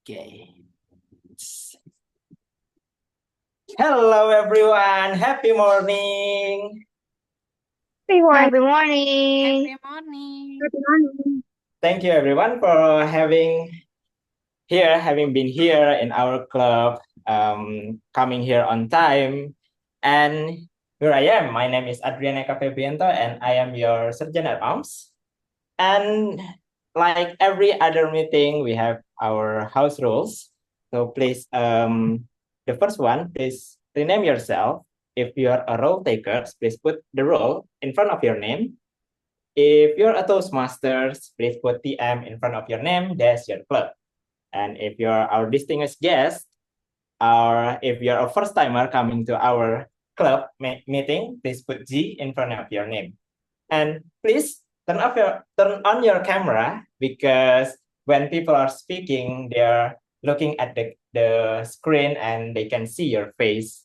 Okay. Hello, everyone. Happy morning. Happy morning. Happy morning. Happy morning. Happy morning. Thank you, everyone, for having been here in our club, coming here on time. And here I am. My name is Adrian, and I am your Surgeon at Arms. And like every other meeting, we have our house rules. So please, the first one, please rename yourself. If you are a role taker, please put the role in front of your name. If you're a Toastmasters, please put TM in front of your name. That's your club. And if you're our distinguished guest, or if you're a first timer coming to our club meeting, please put G in front of your name. And please turn on your camera, because when people are speaking, they're looking at the screen and they can see your face.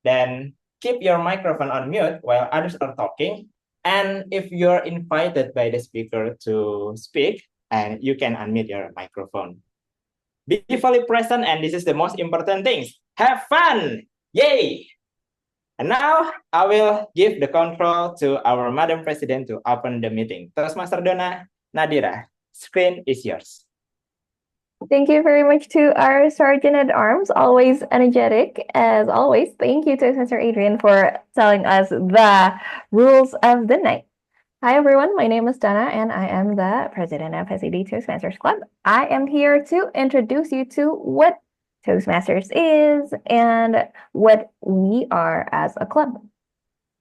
Then keep your microphone on mute while others are talking. And if you're invited by the speaker to speak, and you can unmute your microphone. Be fully present, and this is the most important thing. Have fun! Yay! And now I will give the control to our Madam President to open the meeting. Toastmaster Donna, Nadira, screen is yours. Thank you very much to our Sergeant at Arms, always energetic as always. Thank you to Toastmaster Adrian for telling us the rules of the night. Hi everyone, my name is Donna and I am the president of SCBD Toastmasters Club. I am here to introduce you to what Toastmasters is and what we are as a club.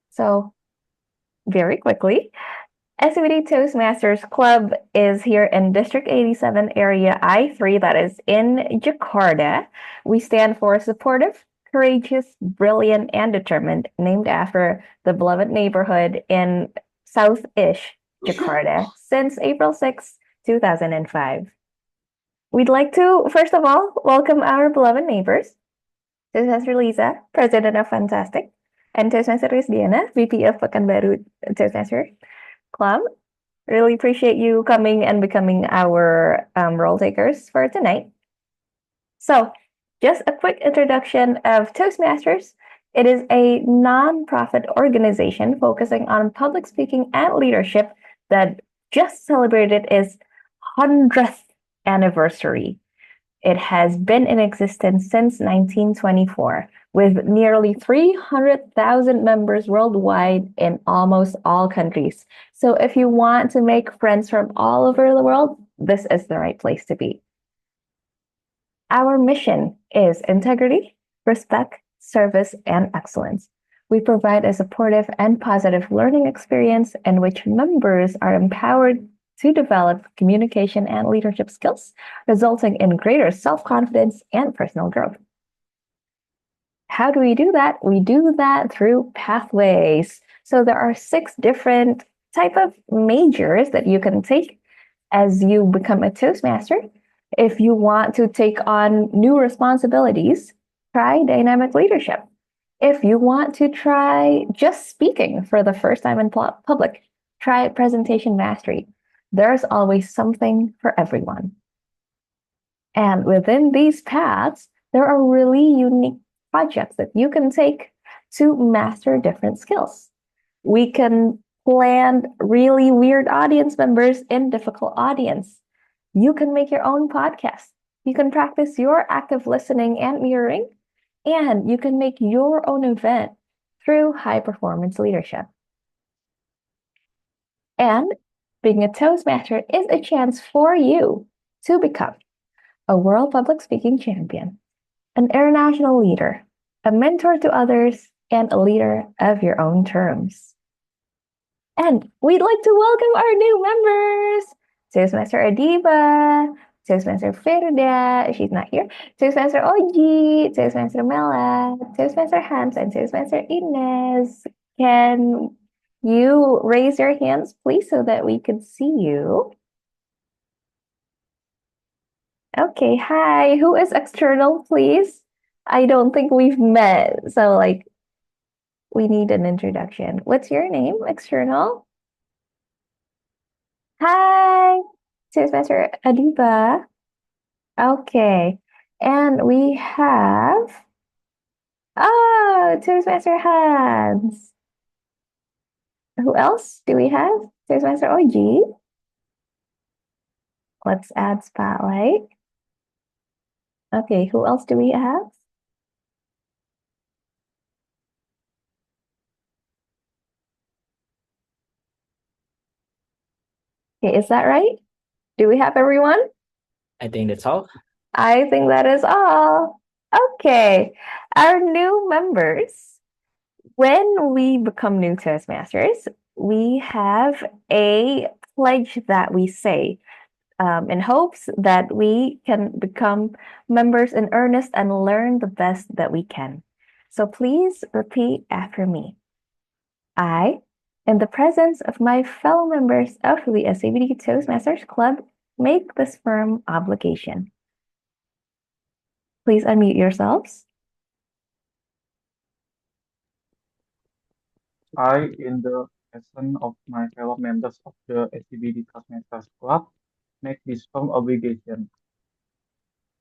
So, very quickly, SCBD Toastmasters Club is here in District 87, Area I3, that is in Jakarta. We stand for supportive, courageous, brilliant, and determined, named after the beloved neighborhood in South-ish Jakarta since April 6, 2005. We'd like to, first of all, welcome our beloved neighbors, Toastmaster Liza, President of Funtastic, and Toastmaster Risdiana, VP of Pekanbaru Toastmaster Club. Really appreciate you coming and becoming our role takers for tonight. So, just a quick introduction of Toastmasters. It is a non-profit organization focusing on public speaking and leadership that just celebrated its 100th anniversary. It has been in existence since 1924, with nearly 300,000 members worldwide in almost all countries. So if you want to make friends from all over the world, this is the right place to be. Our mission is integrity, respect, service, and excellence. We provide a supportive and positive learning experience in which members are empowered to develop communication and leadership skills, resulting in greater self-confidence and personal growth. How do we do that? We do that through pathways. So there are 6 different type of majors that you can take as you become a Toastmaster. If you want to take on new responsibilities, try dynamic leadership. If you want to try just speaking for the first time in public, try presentation mastery. There's always something for everyone. And within these paths, there are really unique projects that you can take to master different skills. We can land really weird audience members in difficult audience. You can make your own podcast. You can practice your active listening and mirroring, and you can make your own event through high performance leadership. And being a Toastmaster is a chance for you to become a world public speaking champion, an international leader, a mentor to others, and a leader of your own terms. And we'd like to welcome our new members, Toastmaster Adiba, Toastmaster Farah, she's not here, Toastmaster Oji, Toastmaster Mela, Toastmaster Hans, and Toastmaster Ines. Can you raise your hands, please, so that we could see you? Okay, hi. Who is external, please? I don't think we've met, so we need an introduction. What's your name, external? Hi, Toastmaster Adiba. Okay. And we have Toastmaster Hans. Who else do we have? Toastmaster OG. Let's add spotlight. Okay, who else do we have? Okay, is that right? Do we have everyone? I think that's all. I think that is all. Okay, our new members. When we become new Toastmasters, we have a pledge that we say in hopes that we can become members in earnest and learn the best that we can. So please repeat after me. I, in the presence of my fellow members of the SCBD Toastmasters Club, make this firm obligation. Please unmute yourselves. I, in the presence of my fellow members of the SCBD Toastmasters Club, make this firm obligation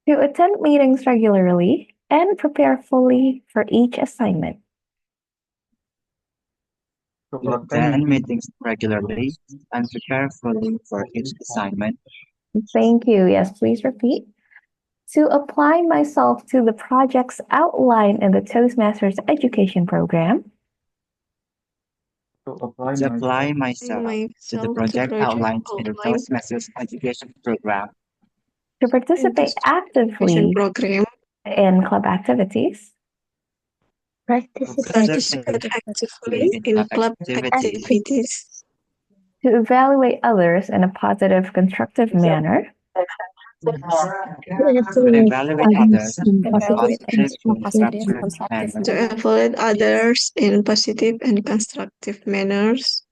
To attend meetings regularly and prepare fully for each assignment. to To attend meetings regularly and prepare fully for each assignment. Thank you. Yes, please repeat. To apply myself to the projects outlined in the Toastmasters education program. to apply To apply myself myself to the project outlined in the Toastmasters education program. To participate actively program. in club activities. Participate actively in club activities. To evaluate others in a positive, constructive manner. To evaluate others in a positive and constructive manner. To evaluate others in positive and constructive manners.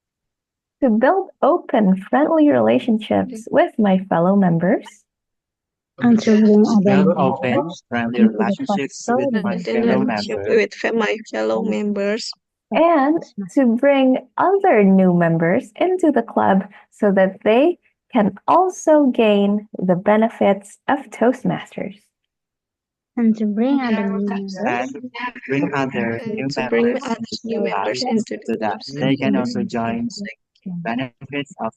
To build open, friendly relationships with my fellow members. And to build open, friendly relationships with my fellow members. My fellow members. And to bring other new members into the club so that they can also gain the benefits of Toastmasters. And to bring other And bring other new members into the club so that they can also join the benefits of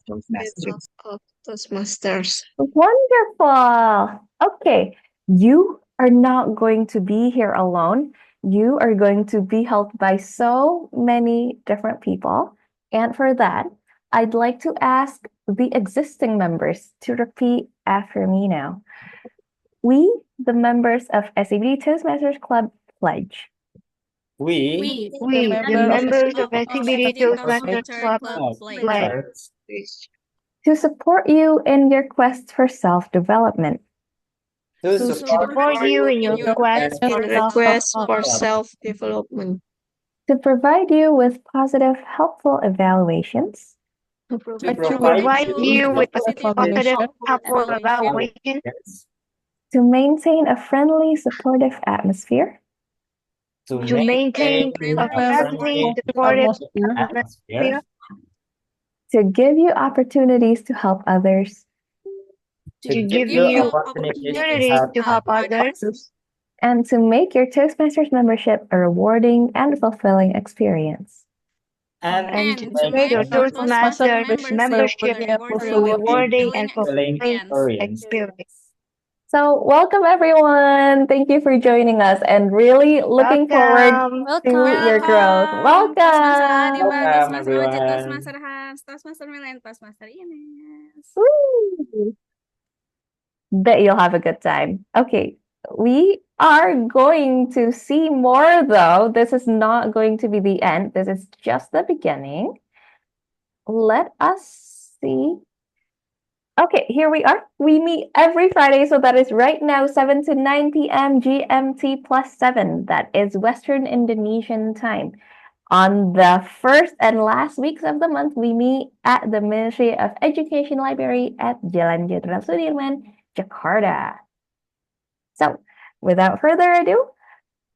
Toastmasters. Wonderful. Okay, you are not going to be here alone. You are going to be helped by so many different people. And for that, I'd like to ask the existing members to repeat after me now. We, the members of SCBD Toastmasters Club, pledge. We the members of SCBD Toastmasters Club pledge To support you in your quest for self-development. to support you in your quest for self-development. To provide you with positive, helpful evaluations. to provide you with positive, helpful evaluation. Yes. To maintain a friendly, supportive atmosphere. To maintain a friendly, supportive atmosphere. To give you opportunities to help others. To give you opportunities to help others. And to make your Toastmasters membership a rewarding and fulfilling experience. And to make your Toastmasters membership a rewarding and fulfilling experience. So welcome everyone. Thank you for joining us and really looking forward to your growth. Welcome. Welcome everyone. Toastmaster Hans, Toastmaster Mel, and Toastmaster Ines. Woo! Bet you'll have a good time. Okay, we are going to see more though. This is not going to be the end. This is just the beginning. Let us see. Okay, here we are. We meet every Friday, so that is right now 7 to 9 p.m. GMT plus 7. That is Western Indonesian time. On the first and last weeks of the month, we meet at the Ministry of Education Library at Jalan Jenderal Sudirman, Jakarta. So, without further ado,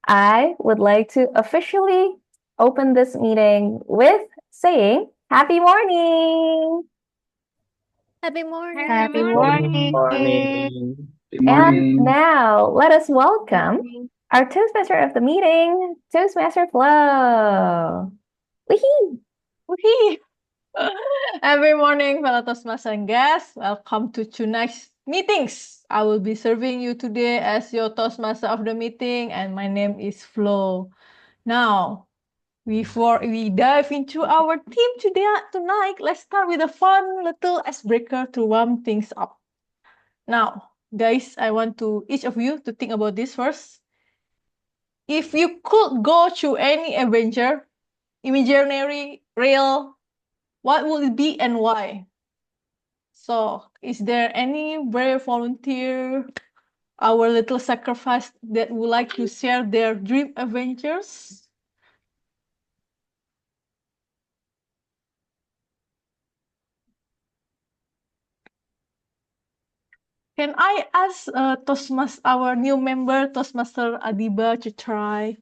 I would like to officially open this meeting with saying Happy morning! Happy morning. Good morning. Good morning. And now let us welcome our Toastmaster of the meeting, Toastmaster Flo. Wee-hee! Wee! Every morning, fellow Toastmaster and guests, welcome to tonight's meetings. I will be serving you today as your Toastmaster of the meeting, and my name is Flo. Now, before we dive into our theme tonight, let's start with a fun little icebreaker to warm things up. Now, guys, I want each of you to think about this first. If you could go to any adventure, imaginary, real, what would it be and why? So, is there any brave volunteer, our little sacrifice, that would like to share their dream adventures? Can I ask Toastmaster, our new member, Toastmaster Adiba, to try?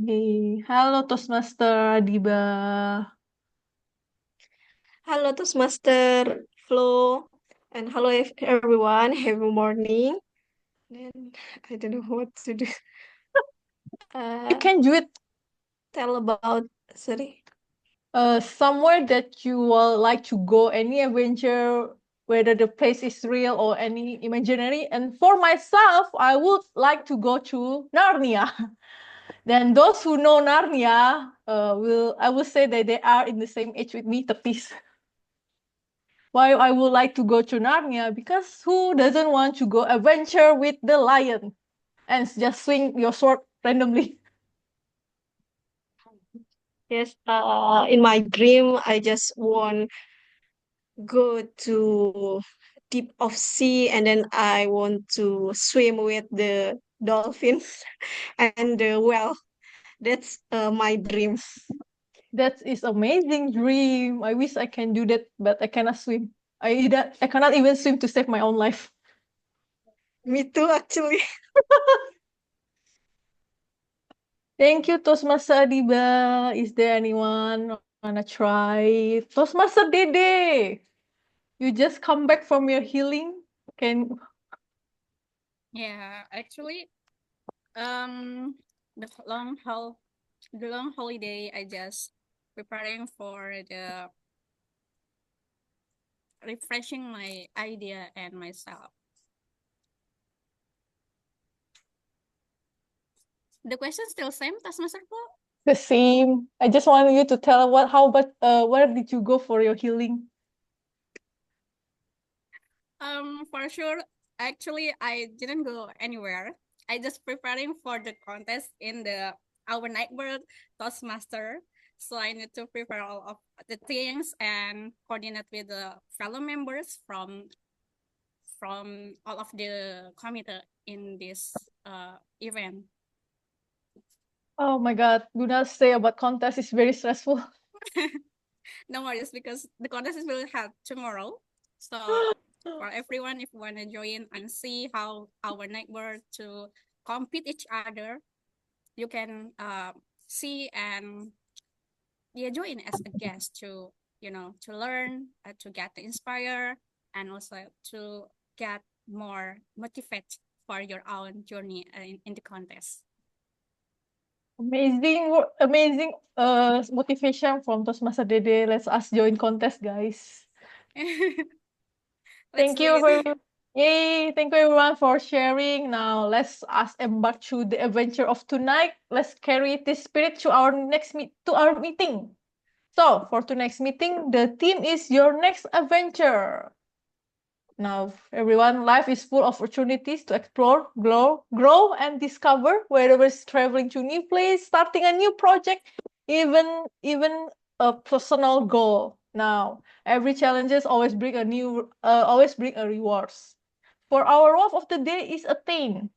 Hey, hello, Toastmaster Adiba. Hello, Toastmaster Flo, and hello everyone. Happy morning. Then I don't know what to do. You can do it. Tell about sorry. Somewhere that you will like to go, any adventure, whether the place is real or any imaginary. And for myself, I would like to go to Narnia. Then those who know Narnia, I will say that they are in the same age with me, Tepis. Why I would like to go to Narnia? Because who doesn't want to go adventure with the lion and just swing your sword randomly? Yes, in my dream, I just want go to deep of sea, and then I want to swim with the dolphins and the whale. That's my dream. That is amazing dream. I wish I can do that, but I cannot swim. I cannot even swim to save my own life. Me too, actually. Thank you, Toastmaster Adiba. Is there anyone wanna try? Toastmaster Dede, you just come back from your healing. Yeah, actually, the long holiday, I just preparing for the refreshing my idea and myself. The question still same, Taskmaster Flo? The same. I just want you to tell where did you go for your healing? For sure, actually, I didn't go anywhere. I just preparing for the contest in our night world Toastmaster. So I need to prepare all of the things and coordinate with the fellow members from all of the committee in this event. Oh my God, do not say about contest. It's very stressful. No worries, because the contest will have tomorrow. So for everyone, if you want to join and see how our network to compete each other, you can see and join as a guest to to learn, to get inspired, and also to get more motivated for your own journey in the contest. Amazing motivation from Toastmaster Dede. Let's us join contest, guys. Thank you Yay! Thank you everyone for sharing. Now let's us embark to the adventure of tonight. Let's carry this spirit to our meeting. So for tonight's meeting, the theme is your next adventure. Now, everyone, life is full of opportunities to explore, grow, and discover. Whether it's traveling to a new place, starting a new project, even a personal goal. Now, every challenges always bring a rewards. For our word of the day is attain.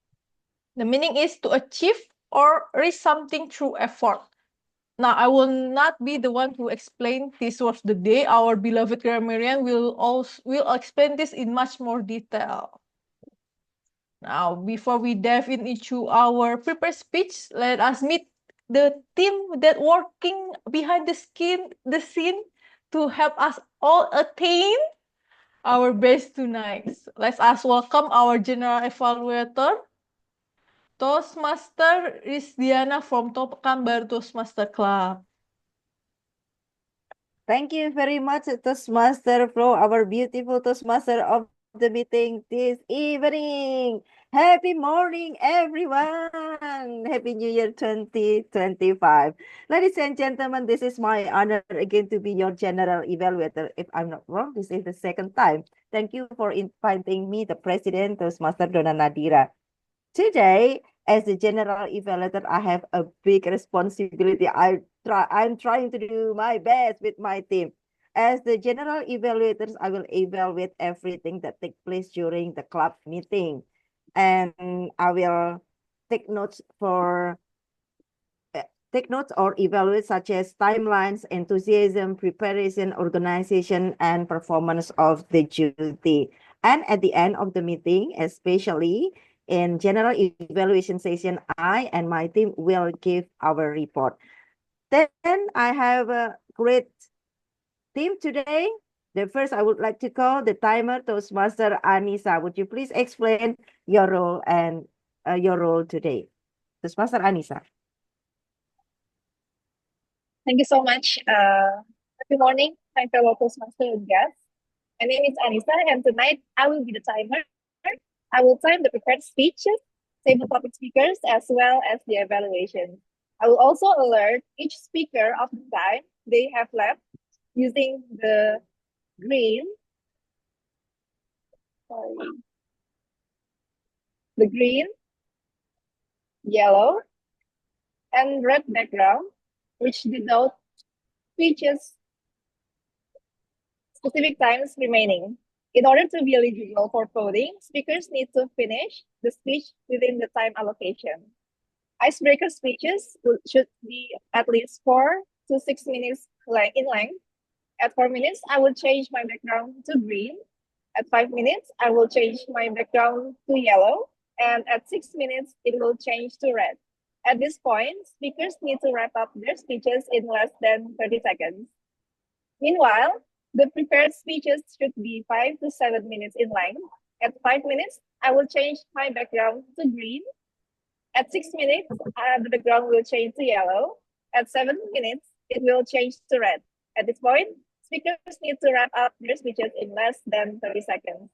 The meaning is to achieve or reach something through effort. Now, I will not be the one to explain this was the day. Our beloved grammarian will explain this in much more detail. Now, before we dive into our prepared speech, let us meet the team that working behind the scene to help us all attain our best tonight. Let's us welcome our general evaluator, Toastmaster Risdiana from Pekanbaru Toastmaster Club. Thank you very much, Toastmaster Pro, our beautiful Toastmaster of the meeting this evening. Happy morning, everyone. Happy New Year 2025. Ladies and gentlemen, this is my honor again to be your general evaluator. If I'm not wrong, this is the second time. Thank you for inviting me, the President, Toastmaster Donna Nadira. Today, as the general evaluator, I have a big responsibility. I'm trying to do my best with my team. As the general evaluators, I will evaluate everything that takes place during the club meeting. And I will take notes or evaluate such as timelines, enthusiasm, preparation, organization, and performance of the duty. And at the end of the meeting, especially in general evaluation session, I and my team will give our report. Then I have a great team today. The first I would like to call the timer Toastmaster Anisa. Would you please explain your role and your role today? Toastmaster Anisa. Thank you so much. Good morning, my fellow Toastmaster and guests. My name is Anisa, and tonight I will be the timer. I will time the prepared speeches, table topic speakers, as well as the evaluation. I will also alert each speaker of the time they have left using the green, yellow, and red background, which denote speeches specific times remaining. In order to be eligible for voting, speakers need to finish the speech within the time allocation. Icebreaker speeches should be at least 4 to 6 minutes in length. At 4 minutes, I will change my background to green. At 5 minutes, I will change my background to yellow. And at 6 minutes, it will change to red. At this point, speakers need to wrap up their speeches in less than 30 seconds. Meanwhile, the prepared speeches should be 5 to 7 minutes in length. At 5 minutes, I will change my background to green. At 6 minutes, the background will change to yellow. At 7 minutes, it will change to red. At this point, speakers need to wrap up their speeches in less than 30 seconds.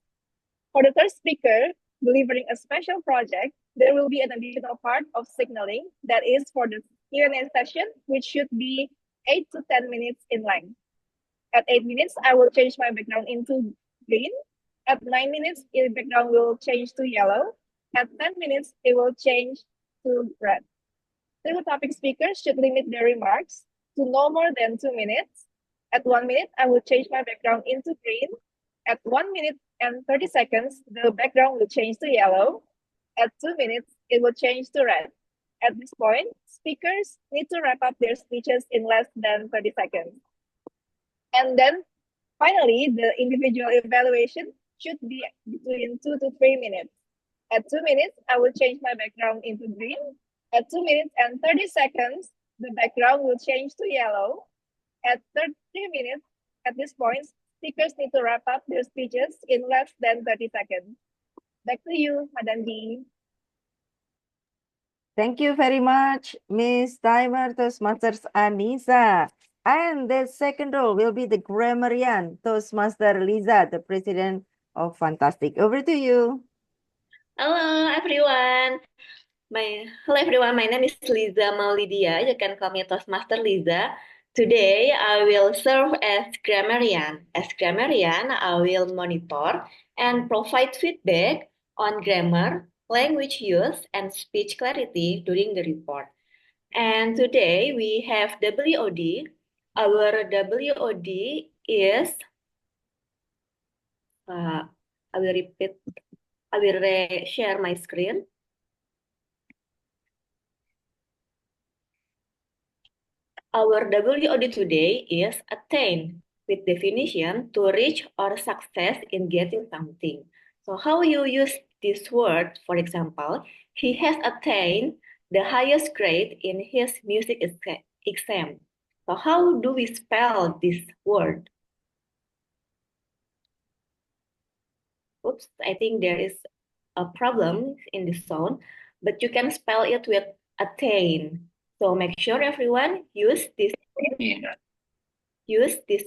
For the third speaker delivering a special project, there will be an additional part of signaling that is for the Q&A session, which should be 8 to 10 minutes in length. At 8 minutes, I will change my background into green. At 9 minutes, the background will change to yellow. At 10 minutes, it will change to red. Table topic speakers should limit their remarks to no more than 2 minutes. At 1 minute, I will change my background into green. At 1 minute and 30 seconds, the background will change to yellow. At 2 minutes, it will change to red. At this point, speakers need to wrap up their speeches in less than 30 seconds. And then, finally, the individual evaluation should be between 2 to 3 minutes. At 2 minutes, I will change my background into green. At 2 minutes and 30 seconds, the background will change to yellow. At 30 minutes, at this point, speakers need to wrap up their speeches in less than 30 seconds. Back to you, Madam D. Thank you very much, Miss Timer Toastmasters Anisa. And the second role will be the Grammarian Toastmaster Liza, the president of Funtastic. Over to you. Hello everyone. My name is Liza Maulidia. You can call me Toastmaster Liza. Today I will serve as Grammarian. As Grammarian, I will monitor and provide feedback on grammar, language use, and speech clarity during the report. And today we have WOD. Our WOD is, I will share my screen. Our WOD today is attain, with definition to reach or success in getting something. So how you use this word, for example, he has attained the highest grade in his music exam. So how do we spell this word? Oops, I think there is a problem in the sound, but you can spell it with attain. So make sure everyone use this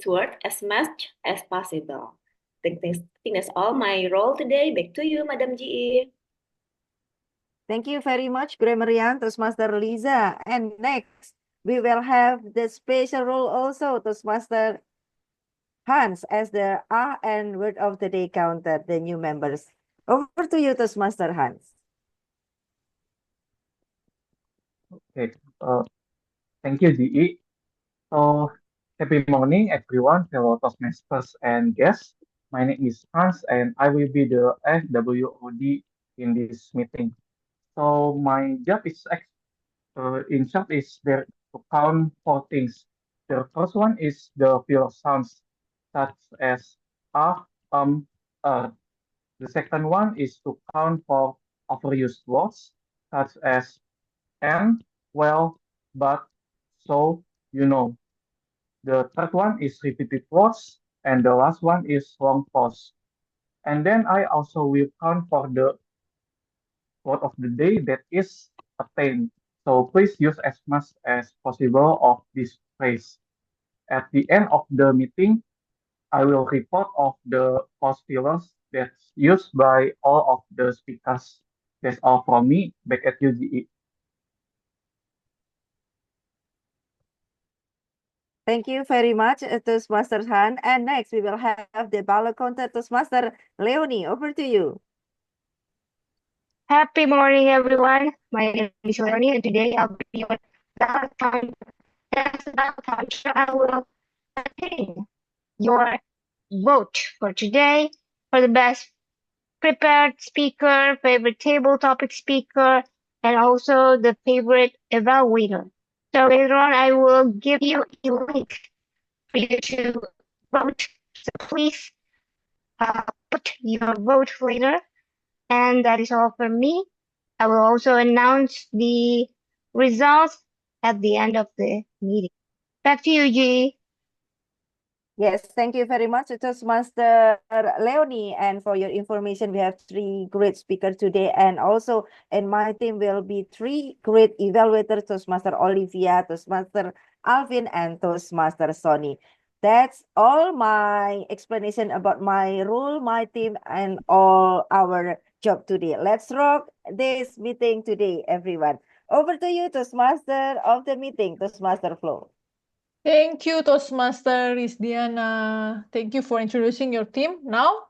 word as much as possible. I think that's all my role today. Back to you, Madam GE. Thank you very much, Grammarian, Toastmaster Liza. And next, we will have the special role also, Toastmaster Hans, as the Ah and Word of the Day counter, the new members. Over to you, Toastmaster Hans. Okay. Thank you, GE. So, happy morning, everyone, fellow Toastmasters and guests. My name is Hans, and I will be the Ah-WoD in this meeting. So, my job is in short is there to count four things. The first one is the pure sounds, such as ah, er. The second one is to count for overused words, such as and, well, but, so, you know. The third one is repeated words, and the last one is long pause. And then I also will count for the word of the day that is attain. So please use as much as possible of this phrase. At the end of the meeting, I will report of the pause fillers that's used by all of the speakers. That's all from me. Back at you, GE. Thank you very much, Toastmaster Han. And next, we will have the Ballot counter, Toastmaster Leony. Over to you. Happy morning, everyone. My name is Leony, and today I'll be your ballot count. As a ballot counter, I will attain your vote for today for the best prepared speaker, favorite table topic speaker, and also the favorite evaluator. So later on, I will give you a link for you to vote. So please put your vote later. And that is all from me. I will also announce the results at the end of the meeting. Back to you, G. Yes, thank you very much, Toastmaster Leony. And for your information, we have 3 great speakers today. And also in my team will be 3 great evaluators, Toastmaster Olivia, Toastmaster Alvin, and Toastmaster Sonny. That's all my explanation about my role, my team, and all our job today. Let's rock this meeting today, everyone. Over to you, Toastmaster of the meeting, Toastmaster Flo. Thank you, Toastmaster Risdiana. Thank you for introducing your team. Now,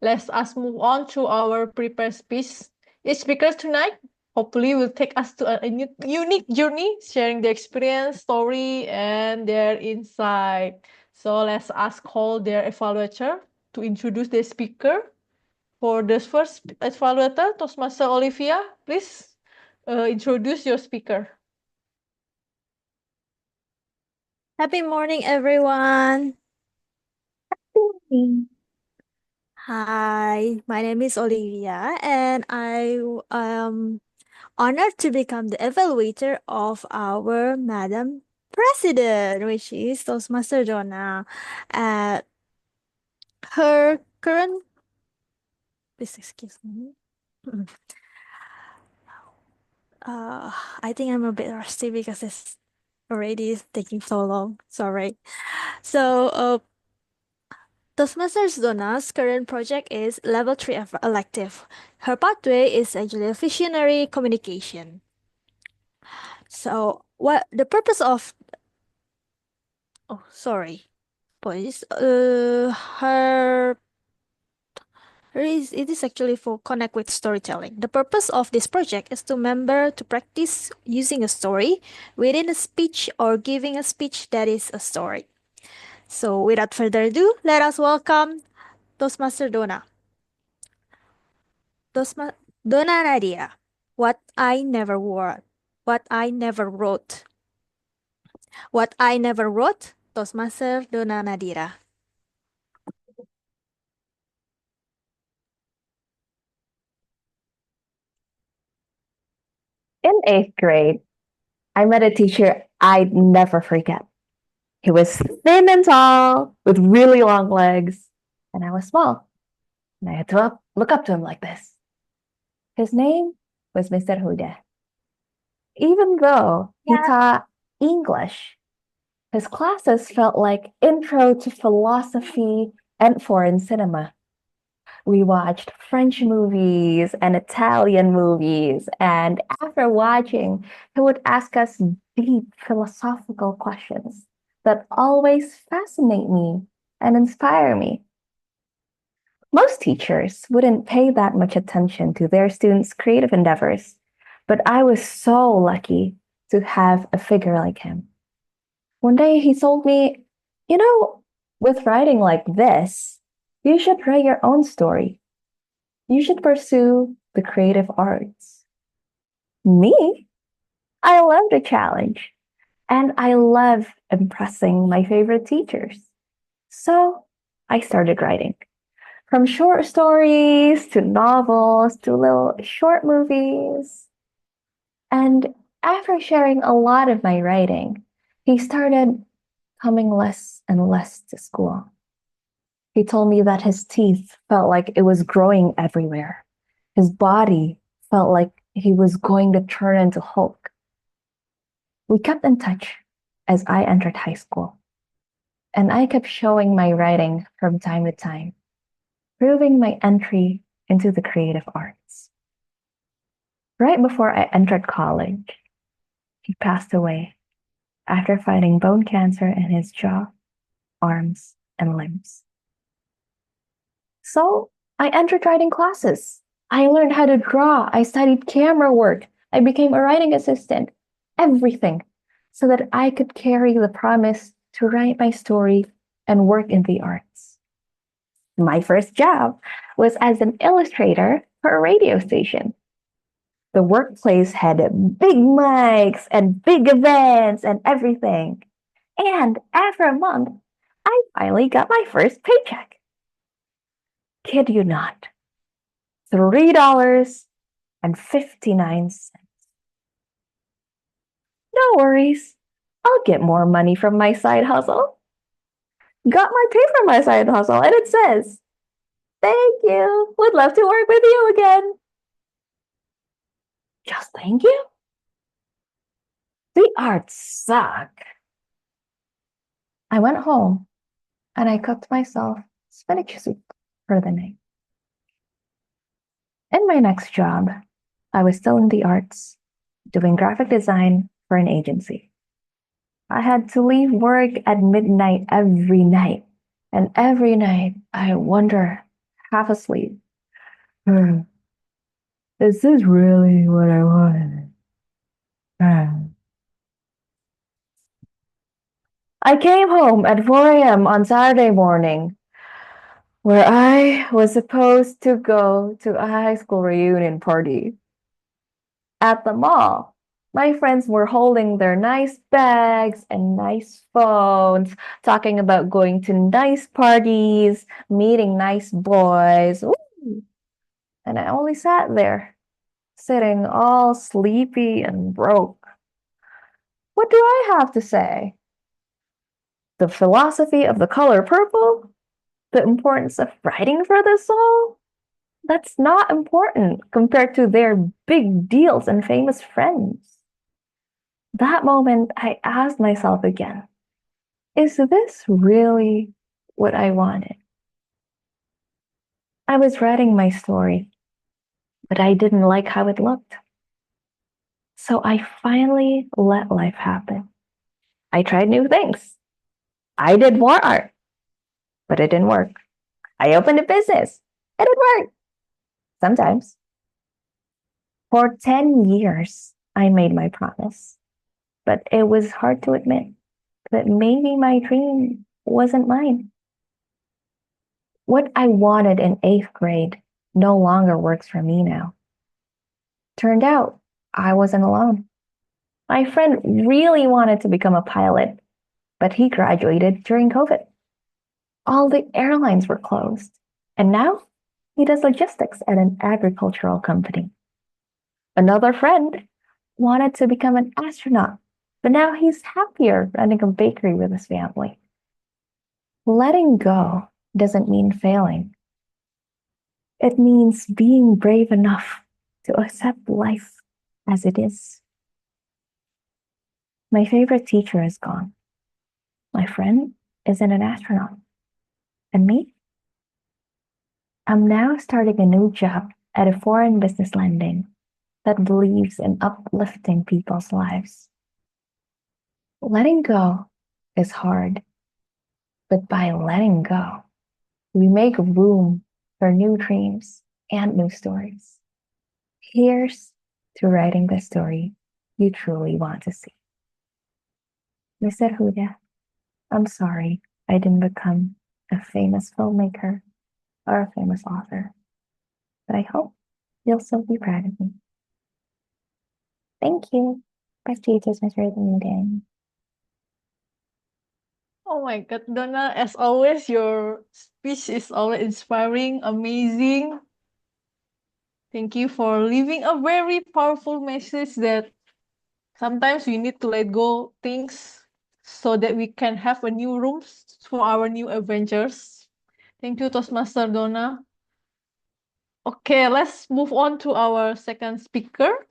let's us move on to our prepared speech. Each speaker tonight hopefully will take us to a unique journey, sharing their experience, story, and their insight. So let's ask call their evaluator to introduce the speaker. For the first evaluator, Toastmaster Olivia, please introduce your speaker. Happy morning, everyone. Hi, my name is Olivia, and I am honored to become the evaluator of our Madam President, which is Toastmaster Donna. Her current, please excuse me. I think I'm a bit rusty because it's already taking so long. Sorry. So, Toastmasters Donna's current project is Level 3 of Elective. Her pathway is actually a visionary communication. So, what the purpose of... Oh, sorry. Apologies. It is actually for connect with storytelling. The purpose of this project is to practice using a story within a speech or giving a speech that is a story. So, without further ado, let us welcome Toastmaster Donna. Donna Nadia. What I never wrote. What I never wrote. What I never wrote. Toastmaster Donna Nadira. In 8th grade, I met a teacher I'd never forget. He was thin and tall with really long legs, and I was small, and I had to look up to him like this. His name was Mr. Huda. Even though he taught English, his classes felt like intro to philosophy and foreign cinema. We watched French movies and Italian movies, and after watching, he would ask us deep philosophical questions that always fascinate me and inspire me. Most teachers wouldn't pay that much attention to their students' creative endeavors, but I was so lucky to have a figure like him. One day he told me, with writing like this, you should write your own story. You should pursue the creative arts. Me? I love the challenge, and I love impressing my favorite teachers. So I started writing. From short stories to novels to little short movies. And after sharing a lot of my writing, he started coming less and less to school. He told me that his teeth felt like it was growing everywhere. His body felt like he was going to turn into Hulk. We kept in touch as I entered high school, and I kept showing my writing from time to time, proving my entry into the creative arts. Right before I entered college, he passed away after fighting bone cancer in his jaw, arms, and limbs. So I entered writing classes. I learned how to draw. I studied camera work. I became a writing assistant. Everything so that I could carry the promise to write my story and work in the arts. My first job was as an illustrator for a radio station. The workplace had big mics and big events and everything. And after a month, I finally got my first paycheck. Kid you not. $3.59. No worries. I'll get more money from my side hustle. Got my pay from my side hustle, and it says, "Thank you. Would love to work with you again." Just thank you? The arts suck. I went home and I cooked myself spinach soup for the night. In my next job, I was still in the arts, doing graphic design for an agency. I had to leave work at midnight every night, and every night I wonder, half asleep, is this really what I wanted? I came home at 4 a.m. on Saturday morning, where I was supposed to go to a high school reunion party. At the mall, my friends were holding their nice bags and nice phones, talking about going to nice parties, meeting nice boys. Ooh. And I only sat there, sitting all sleepy and broke. What do I have to say? The philosophy of the color purple? The importance of writing for the soul? That's not important compared to their big deals and famous friends. That moment, I asked myself again, is this really what I wanted? I was writing my story, but I didn't like how it looked. So I finally let life happen. I tried new things. I did more art, but it didn't work. I opened a business. It didn't work. Sometimes. For 10 years, I made my promise, but it was hard to admit that maybe my dream wasn't mine. What I wanted in 8th grade no longer works for me now. Turned out I wasn't alone. My friend really wanted to become a pilot, but he graduated during COVID. All the airlines were closed, and now he does logistics at an agricultural company. Another friend wanted to become an astronaut, But now he's happier running a bakery with his family. Letting go doesn't mean failing. It means being brave enough to accept life as it is. My favorite teacher is gone. My friend isn't an astronaut. And me? I'm now starting a new job at a foreign business lending that believes in uplifting people's lives. Letting go is hard, but by letting go, we make room for new dreams and new stories. Here's to writing the story you truly want to see. Mr. Huda, I'm sorry I didn't become a famous filmmaker or a famous author, but I hope you'll still be proud of me. Thank you. Back to you, Toastmaster Meeting. Oh my God, Donna, as always, your speech is always inspiring, amazing. Thank you for leaving a very powerful message that sometimes we need to let go things so that we can have a new rooms for our new adventures. Thank you, Toastmaster Donna. Okay, let's move on to our second speaker.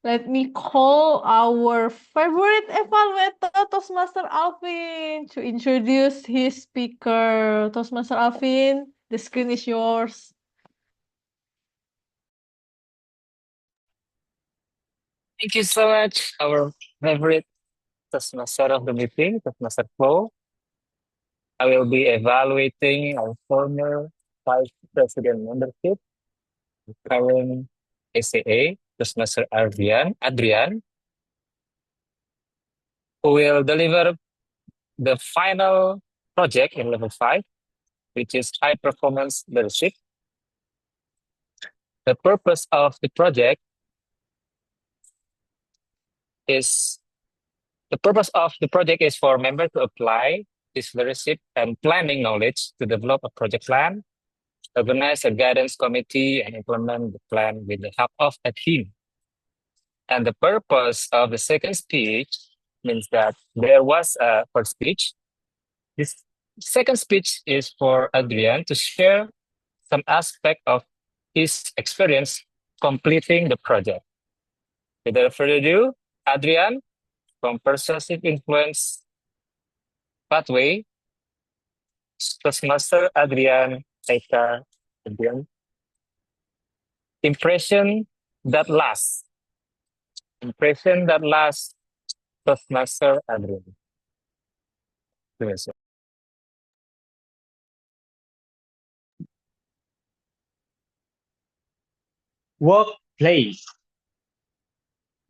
Let me call our favorite evaluator, Toastmaster Alvin, to introduce his speaker. Toastmaster Alvin, the screen is yours. Thank you so much, our favorite Toastmaster of the meeting, Toastmaster Flo. I will be evaluating our former Vice President membership, current SAA, Toastmaster Adrian, who will deliver the final project in level 5, which is high performance leadership. The purpose of the project is for members to apply this leadership and planning knowledge to develop a project plan, organize a guidance committee, and implement the plan with the help of a team. And the purpose of the second speech means that there was a first speech. This second speech is for Adrian to share some aspect of his experience completing the project. Without further ado, Adrian from Persuasive Influence Pathway, Toastmaster Adrian, Adrian. Impression that lasts. Toastmaster Adrian. Workplace.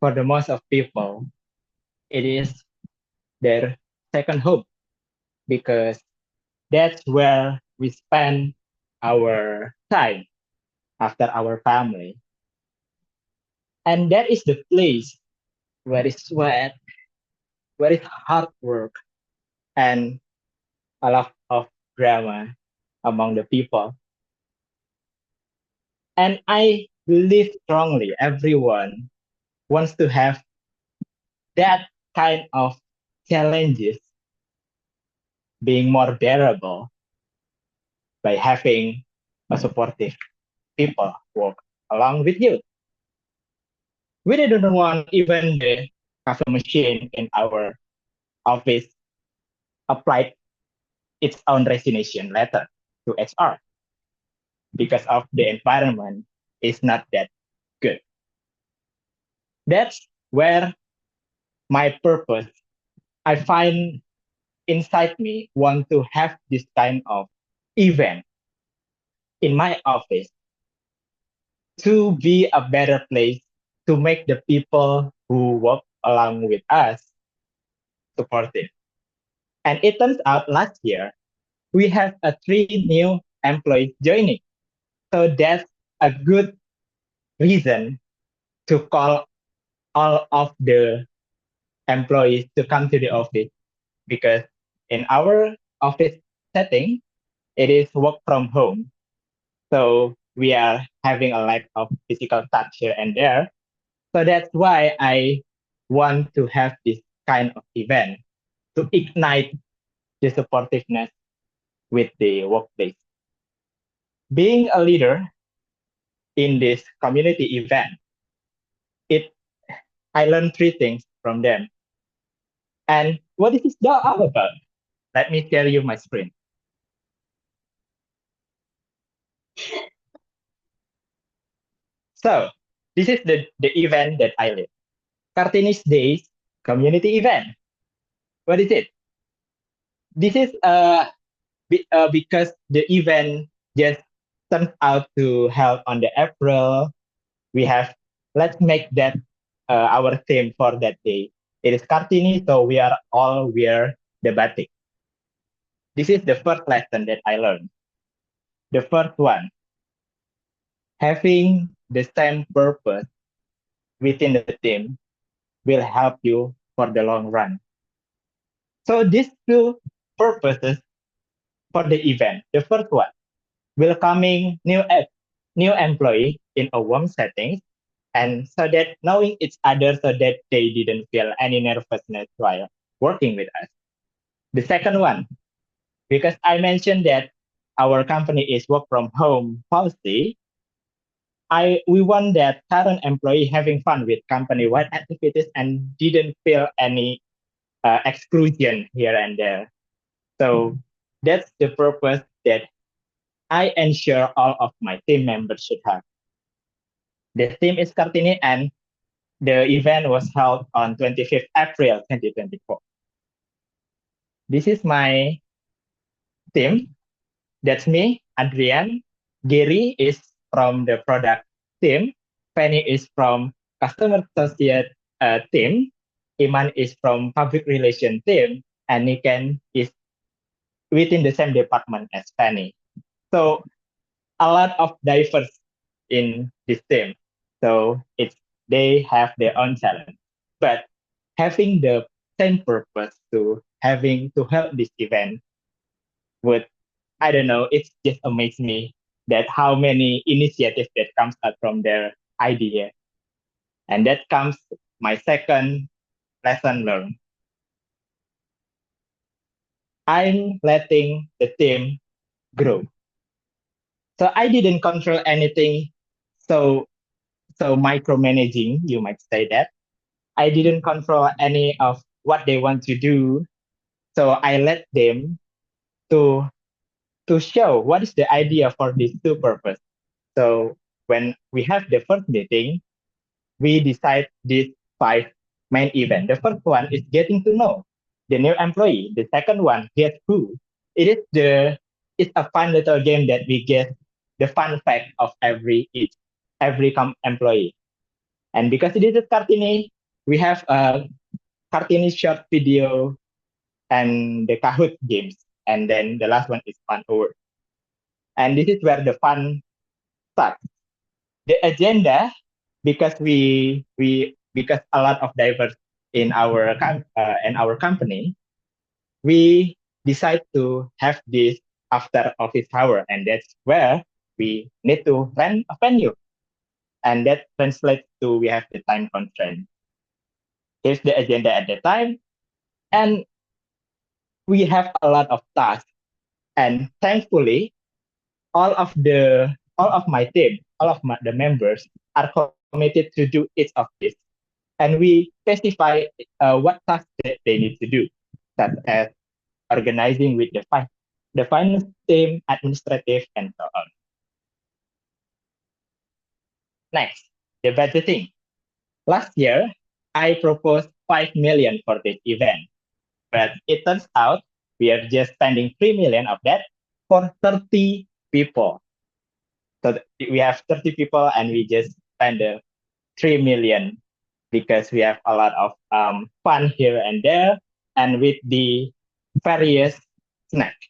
For the most of people, it is their second home because that's where we spend our time after our family. And that is the place where it's sweat, where it's hard work, and a lot of drama among the people. And I believe strongly everyone wants to have that kind of challenges being more bearable by having a supportive people work along with you. We didn't want even the coffee machine in our office applied its own resignation letter to HR because of the environment is not that good. That's where my purpose, I find inside me, want to have this kind of event in my office to be a better place to make the people who work along with us supportive. And it turns out last year, we have 3 new employees joining. So that's a good reason to call all of the employees to come to the office because in our office setting, it is work from home. So we are having a lack of physical touch here and there. So that's why I want to have this kind of event to ignite the supportiveness with the workplace. Being a leader in this community event, I learned three things from them. And what is this all about? Let me share you my screen. So this is the event that I led. Cartoonist Days community event. What is it? This is because the event just turned out to held on the April. We have, let's make that our theme for that day. It is cartoony, so we are all wear the batik. This is the first lesson that I learned. The first one, having the same purpose within the team will help you for the long run. So these two purposes for the event. The first one, welcoming new employee in a warm setting, and so that knowing each other so that they didn't feel any nervousness while working with us. The second one, because I mentioned that our company is work from home policy, we want that current employee having fun with company-wide activities and didn't feel any exclusion here and there. So that's the purpose that I ensure all of my team members should have. The theme is Kartini, and the event was held on 25th April 2024. This is my team. That's me, Adrian. Gary is from the product team. Penny is from customer associate team. Iman is from public relation team. And Niken is within the same department as Penny. So a lot of diverse in this team. So they have their own challenge. But having the same purpose to help this event would, I don't know, it just amazed me that how many initiatives that comes out from their idea. And that comes my second lesson learned. I'm letting the team grow. So I didn't control anything so micromanaging, you might say that. I didn't control any of what they want to do. So I let them to show what is the idea for this two purpose. So when we have the first meeting, we decide these 5 main events. The first one is getting to know the new employee. The second one, guess who. It's a fun little game that we get the fun fact of every employee. And because it is a Kartini, we have a Kartini short video and the Kahoot games. And then the last one is fun over. And this is where the fun starts. The agenda, because because a lot of diverse in our company, we decide to have this after office hour, and that's where we need to rent a venue, and that translates to we have the time constraint. Here's the agenda at the time, and we have a lot of tasks, and thankfully, all of my team, the members are committed to do each of this, and we specify what tasks they need to do, such as organizing with the finance team, administrative, and so on. Next, the budgeting. Last year, I proposed 5 million for this event, but it turns out we are just spending 3 million of that for 30 people. So we have 30 people and we just spend 3 million because we have a lot of fun here and there and with the various snacks.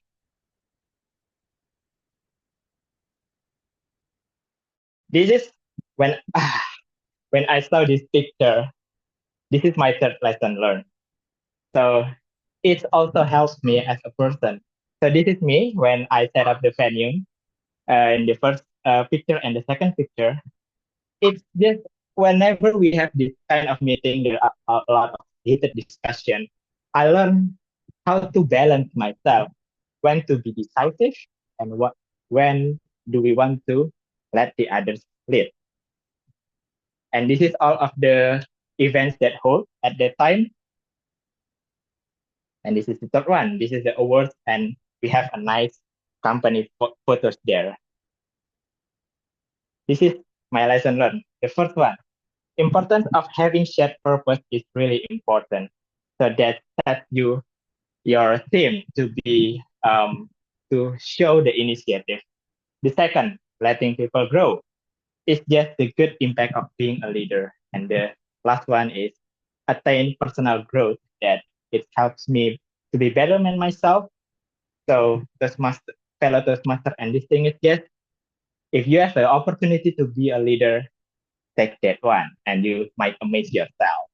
This is when I saw this picture, this is my third lesson learned. So it also helps me as a person. So this is me when I set up the venue in the first picture and the second picture. It's just whenever we have this kind of meeting, there are a lot of heated discussion, I learned how to balance myself, when to be decisive, and when do we want to let the others lead. And this is all of the events that hold at that time. And this is the third one. This is the awards, and we have a nice company photos there. This is my lesson learned. The first one, importance of having shared purpose is really important. So that sets your team to be to show the initiative. The second, letting people grow. It's just the good impact of being a leader. And the last one is attain personal growth, that it helps me to be better than myself. So fellow Toastmaster and distinguished guests, if you have the opportunity to be a leader, take that one and you might amaze yourself.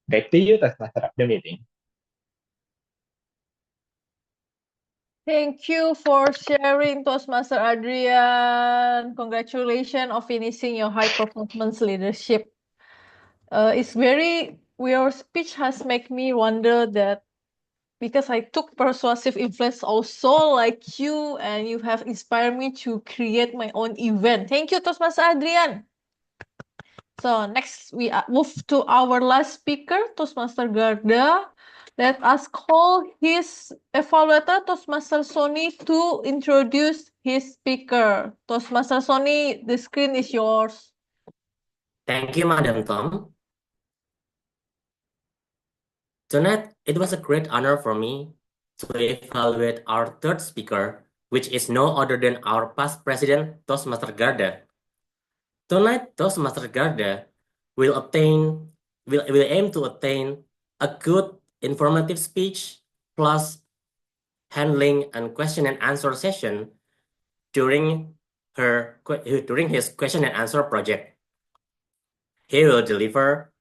Back to you, Toastmaster of the meeting. Thank you for sharing, Toastmaster Adrian. Congratulations on finishing your high performance leadership. Your speech has made me wonder that because I took persuasive influence also like you, and you have inspired me to create my own event. Thank you, Toastmaster Adrian. So next we move to our last speaker, Toastmaster Garda. Let us call his evaluator, Toastmaster Sony, to introduce his speaker. Toastmaster Sony, the screen is yours. Thank you, Madam Tom. Tonight, it was a great honor for me to evaluate our third speaker, which is no other than our past president, Toastmaster Garda. Tonight, Toastmaster Garda will aim to attain a good informative speech plus handling and question and answer session during his question and answer project. He will deliver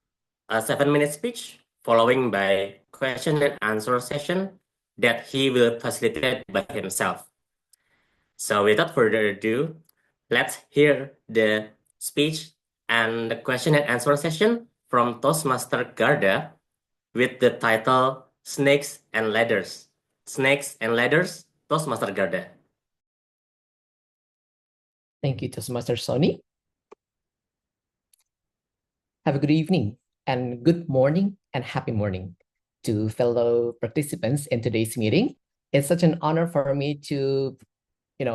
a 7-minute speech following by question and answer session that he will facilitate by himself. So without further ado, let's hear the speech and the question and answer session from Toastmaster Garda with the title Snakes and Ladders. Snakes and Ladders, Toastmaster Garda. Thank you, Toastmaster Sony. Have a good evening and good morning and happy morning to fellow participants in today's meeting. It's such an honor for me to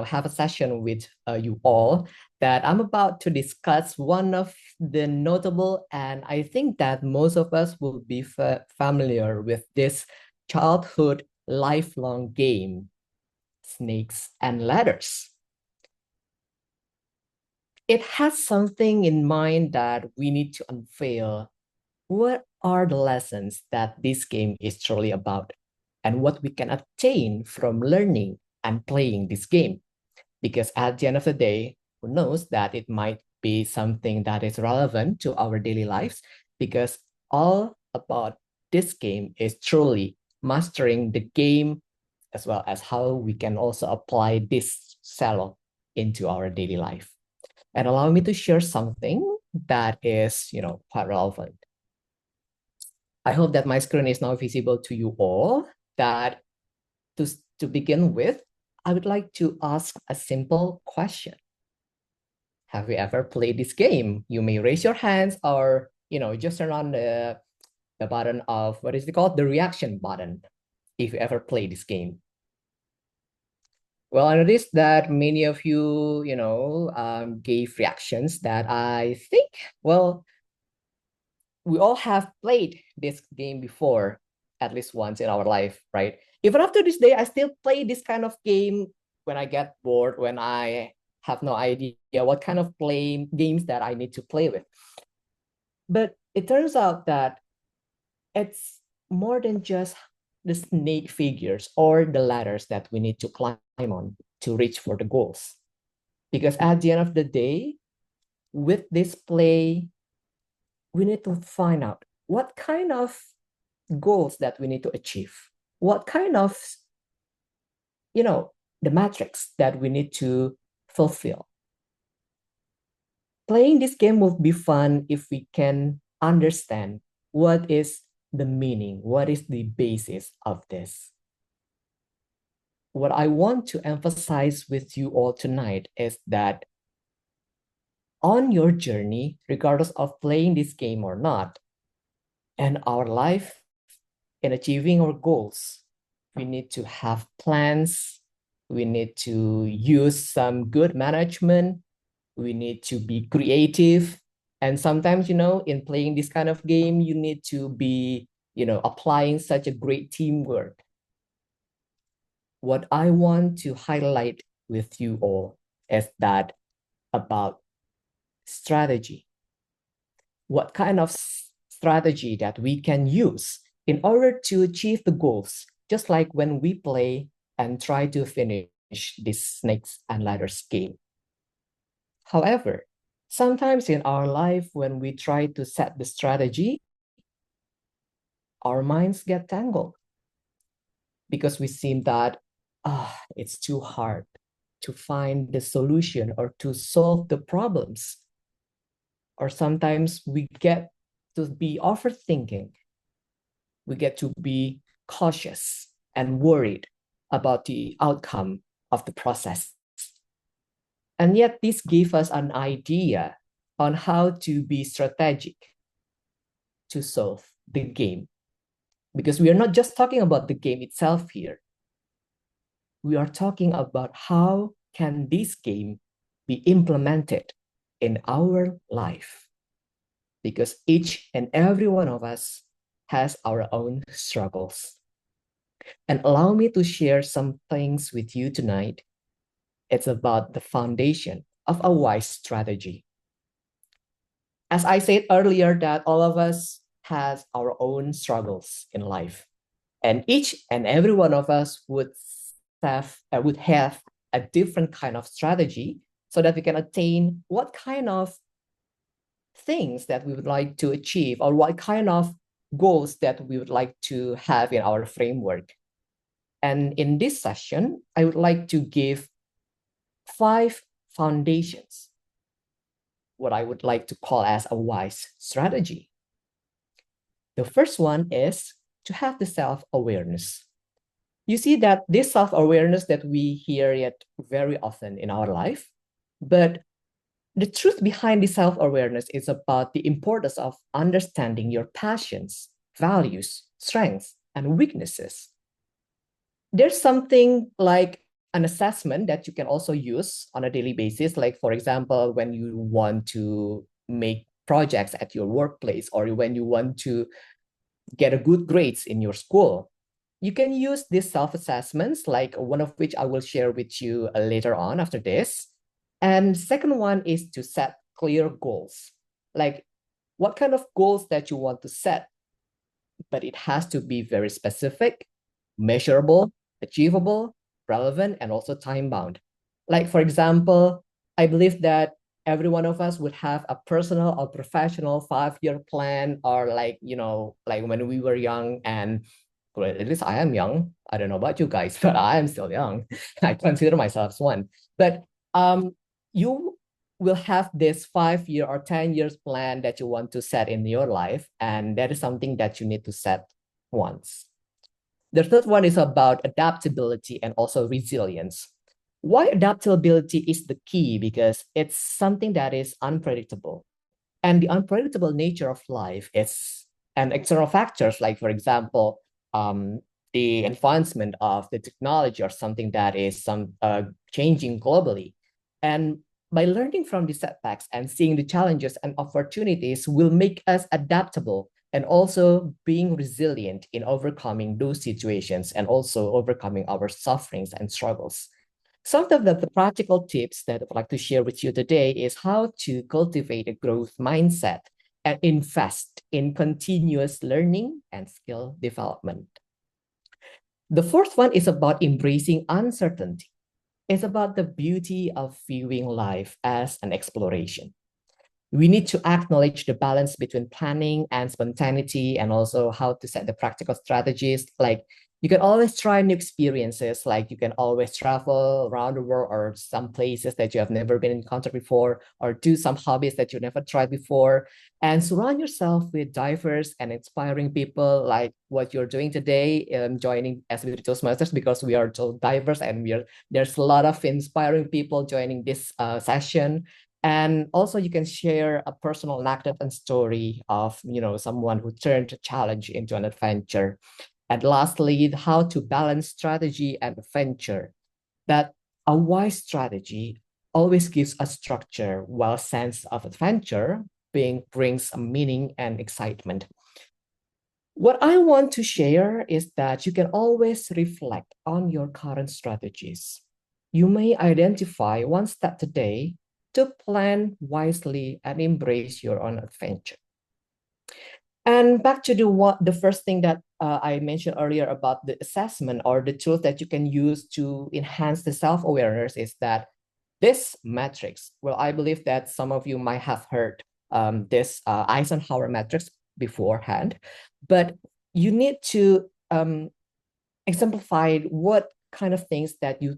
have a session with you all that I'm about to discuss one of the notable, and I think that most of us will be familiar with this childhood lifelong game, Snakes and Ladders. It has something in mind that we need to unveil. What are the lessons that this game is truly about, and what we can attain from learning and playing this game? Because at the end of the day, who knows that it might be something that is relevant to our daily lives, because all about this game is truly mastering the game, as well as how we can also apply this cello into our daily life. And allow me to share something that is, quite relevant. I hope that my screen is now visible to you all. That to begin with, I would like to ask a simple question. Have you ever played this game? You may raise your hands or, just turn on the button of, what is it called? The reaction button, if you ever played this game. Well, I noticed that many of you, gave reactions that I think, well, we all have played this game before, at least once in our life, right? Even after this day, I still play this kind of game when I get bored, when I have no idea what kind of games that I need to play with. But it turns out that it's more than just the snake figures or the ladders that we need to climb on to reach for the goals. Because at the end of the day, with this play, we need to find out what kind of goals that we need to achieve, what kind of, the metrics that we need to fulfill. Playing this game will be fun if we can understand what is the meaning? What is the basis of this? What I want to emphasize with you all tonight is that on your journey, regardless of playing this game or not, and our life in achieving our goals, we need to have plans. We need to use some good management. We need to be creative. And sometimes, in playing this kind of game, you need to be, applying such a great teamwork. What I want to highlight with you all is that about strategy. What kind of strategy that we can use in order to achieve the goals, just like when we play and try to finish this snakes and ladders game. However, sometimes in our life, when we try to set the strategy, our minds get tangled because we seem that it's too hard to find the solution or to solve the problems. Or sometimes we get to be overthinking. We get to be cautious and worried about the outcome of the process. And yet this gave us an idea on how to be strategic to solve the game. Because we are not just talking about the game itself here. We are talking about how can this game be implemented in our life. Because each and every one of us has our own struggles. And allow me to share some things with you tonight. It's about the foundation of a wise strategy. As I said earlier, that all of us has our own struggles in life. And each and every one of us would have a different kind of strategy so that we can attain what kind of things that we would like to achieve or what kind of goals that we would like to have in our framework. And in this session, I would like to give 5 foundations, what I would like to call as a wise strategy. The first one is to have the self-awareness. You see that this self-awareness that we hear it very often in our life, but the truth behind the self-awareness is about the importance of understanding your passions, values, strengths, and weaknesses. There's something like an assessment that you can also use on a daily basis. Like, for example, when you want to make projects at your workplace or when you want to get a good grades in your school, you can use these self-assessments, like one of which I will share with you later on after this. And second one is to set clear goals. Like what kind of goals that you want to set, but it has to be very specific, measurable, achievable, relevant, and also time-bound. Like, for example, I believe that every one of us would have a personal or professional 5-year plan, or like when we were young, and well, at least I am young. I don't know about you guys, but I am still young. I consider myself as one. But you will have this 5-year or 10 years plan that you want to set in your life, and that is something that you need to set once. The third one is about adaptability and also resilience. Why adaptability is the key? Because it's something that is unpredictable. And the unpredictable nature of life is, and external factors, like, for example, the advancement of the technology or something that is changing globally. And by learning from the setbacks and seeing the challenges and opportunities will make us adaptable and also being resilient in overcoming those situations and also overcoming our sufferings and struggles. Some of the practical tips that I would like to share with you today is how to cultivate a growth mindset and invest in continuous learning and skill development. The fourth one is about embracing uncertainty. It's about the beauty of viewing life as an exploration. We need to acknowledge the balance between planning and spontaneity, and also how to set the practical strategies. Like You can always try new experiences, like you can always travel around the world or some places that you have never been encountered before, or do some hobbies that you never tried before, and surround yourself with diverse and inspiring people like what you're doing today, joining SCBD Toastmasters, because we are so diverse and there's a lot of inspiring people joining this session. And also you can share a personal anecdote and story of someone who turned a challenge into an adventure. And lastly, how to balance strategy and adventure. That a wise strategy always gives a structure, while sense of adventure brings a meaning and excitement. What I want to share is that you can always reflect on your current strategies. You may identify one step today to plan wisely and embrace your own adventure. And back to the first thing that I mentioned earlier about the assessment or the tools that you can use to enhance the self-awareness is that this matrix, well, I believe that some of you might have heard this Eisenhower matrix beforehand, but you need to exemplify what kind of things that you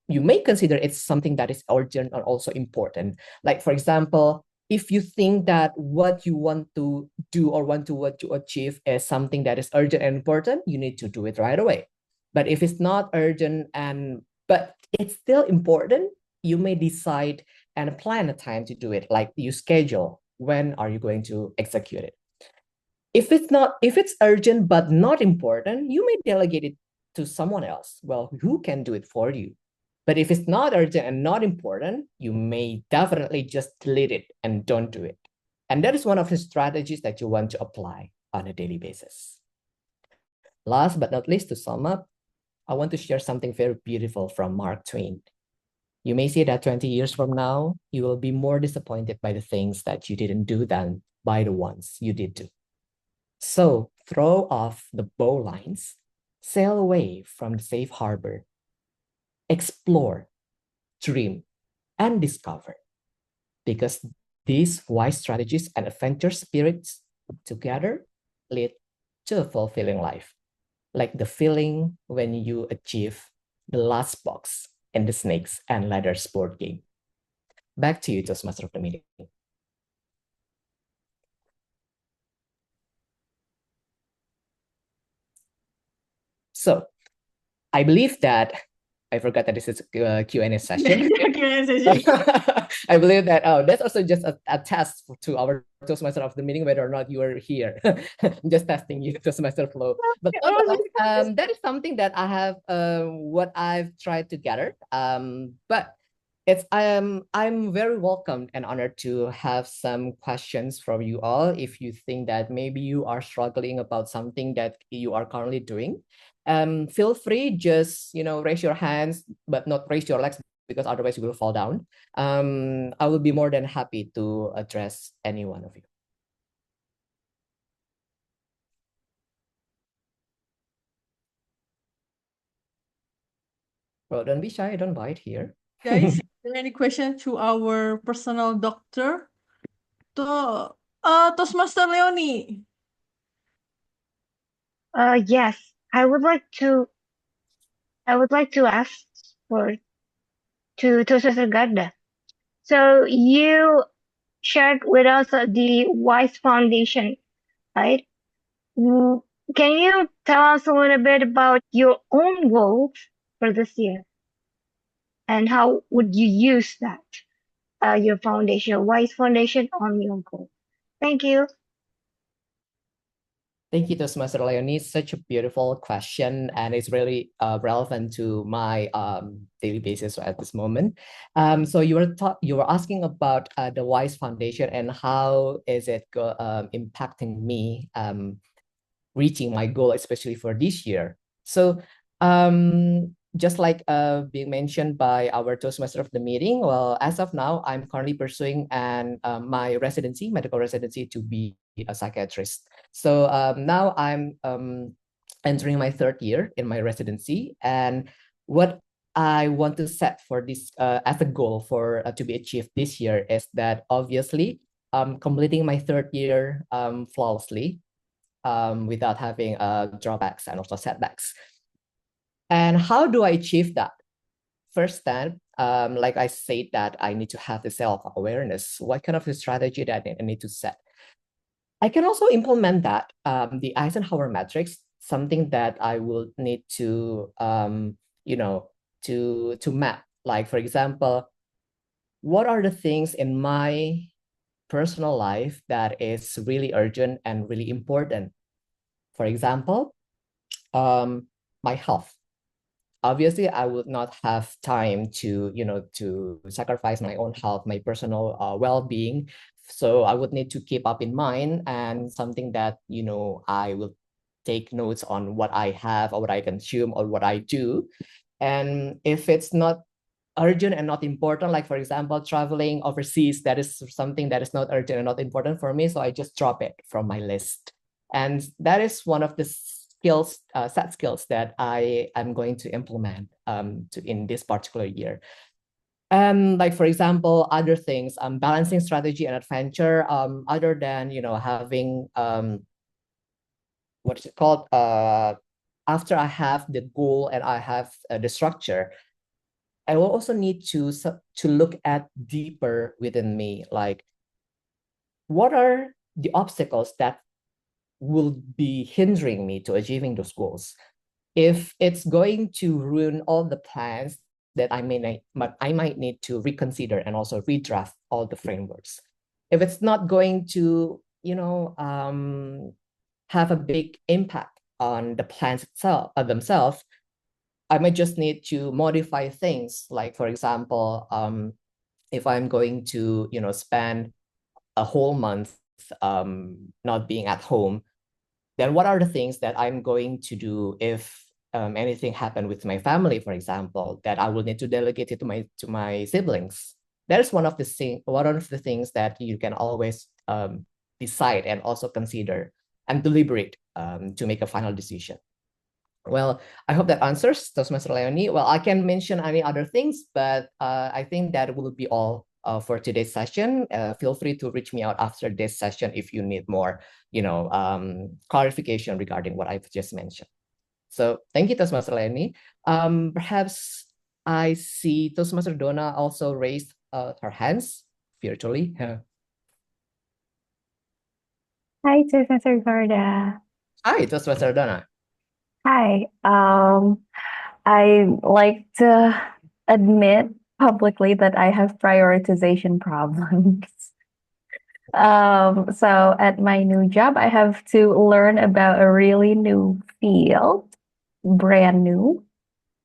may consider it's something that is urgent and also important. Like, for example, if you think that what you want to do or what to achieve is something that is urgent and important, you need to do it right away. But if it's not urgent but it's still important, you may decide and plan a time to do it. Like you schedule when are you going to execute it. If it's urgent but not important, you may delegate it to someone else. Well, who can do it for you? But if it's not urgent and not important, you may definitely just delete it and don't do it. And that is one of the strategies that you want to apply on a daily basis. Last but not least, to sum up, I want to share something very beautiful from Mark Twain. You may say that 20 years from now, you will be more disappointed by the things that you didn't do than by the ones you did do. So throw off the bowlines, sail away from the safe harbor, explore, dream, and discover. Because these wise strategies and adventure spirits together lead to a fulfilling life. Like the feeling when you achieve the last box in the snakes and ladders board game. Back to you, Toastmaster of the meeting. So I believe that I forgot that this is a Q&A session. Q&A session. I believe that, that's also just a test to our Toastmaster of the meeting, whether or not you are here. I'm just testing you, Toastmaster flow. But that is something that I have, what I've tried to gather. But I'm very welcomed and honored to have some questions from you all. If you think that maybe you are struggling about something that you are currently doing, feel free, just raise your hands, but not raise your legs, because otherwise you will fall down. I will be more than happy to address any one of you. Well, don't be shy, don't bite here. Guys, any question to our personal doctor? Toastmaster Leony. Yes, I would like to ask to Toastmaster Garda. So you shared with us the WISE Foundation, right? Can you tell us a little bit about your own goals for this year? And how would you use that, your foundation, WISE Foundation, on your goal? Thank you. Thank you, Toastmaster Leony. Such a beautiful question, and it's really relevant to my daily basis at this moment. So you were asking about the WISE Foundation and how is it impacting me reaching my goal, especially for this year. So just like being mentioned by our Toastmaster of the meeting, well, as of now, I'm currently pursuing my medical residency to be a psychiatrist. So now I'm entering my third year in my residency, and what I want to set for this as a goal for to be achieved this year is that obviously completing my third year flawlessly, without having drawbacks and also setbacks. And how do I achieve that? First step, like I said, that I need to have the self-awareness. What kind of a strategy that I need to set? I can also implement that, the Eisenhower matrix, something that I will need to, to map. Like, for example, what are the things in my personal life that is really urgent and really important? For example, my health. Obviously, I would not have time to, to sacrifice my own health, my personal well-being. So I would need to keep up in mind, and something that, I will take notes on what I have or what I consume or what I do. And if it's not urgent and not important, like for example, traveling overseas, that is something that is not urgent and not important for me. So I just drop it from my list. And that is one of the skills, set skills that I am going to implement in this particular year. Like for example, other things, balancing strategy and adventure, other than, having, what is it called? After I have the goal and I have the structure, I will also need to look at deeper within me, like what are the obstacles that will be hindering me to achieving those goals. If it's going to ruin all the plans, that I might need to reconsider and also redraft all the frameworks. If it's not going to, have a big impact on the plans themselves, I might just need to modify things. Like, for example, if I'm going to, spend a whole month not being at home, then what are the things that I'm going to do if anything happened with my family, for example, that I will need to delegate it to my siblings? That is one of the things that you can always decide and also consider and deliberate to make a final decision. Well, I hope that answers, Toastmaster Leony. Well, I can mention any other things, but I think that will be all for today's session. Feel free to reach me out after this session if you need more, clarification regarding what I've just mentioned. So thank you, Toastmaster Leony. Perhaps I see Toastmaster Donna also raised her hands virtually. Hi, Toastmaster Garda. Hi, Toastmaster Donna. Hi. I like to admit publicly that I have prioritization problems. So at my new job, I have to learn about a really new field, brand new.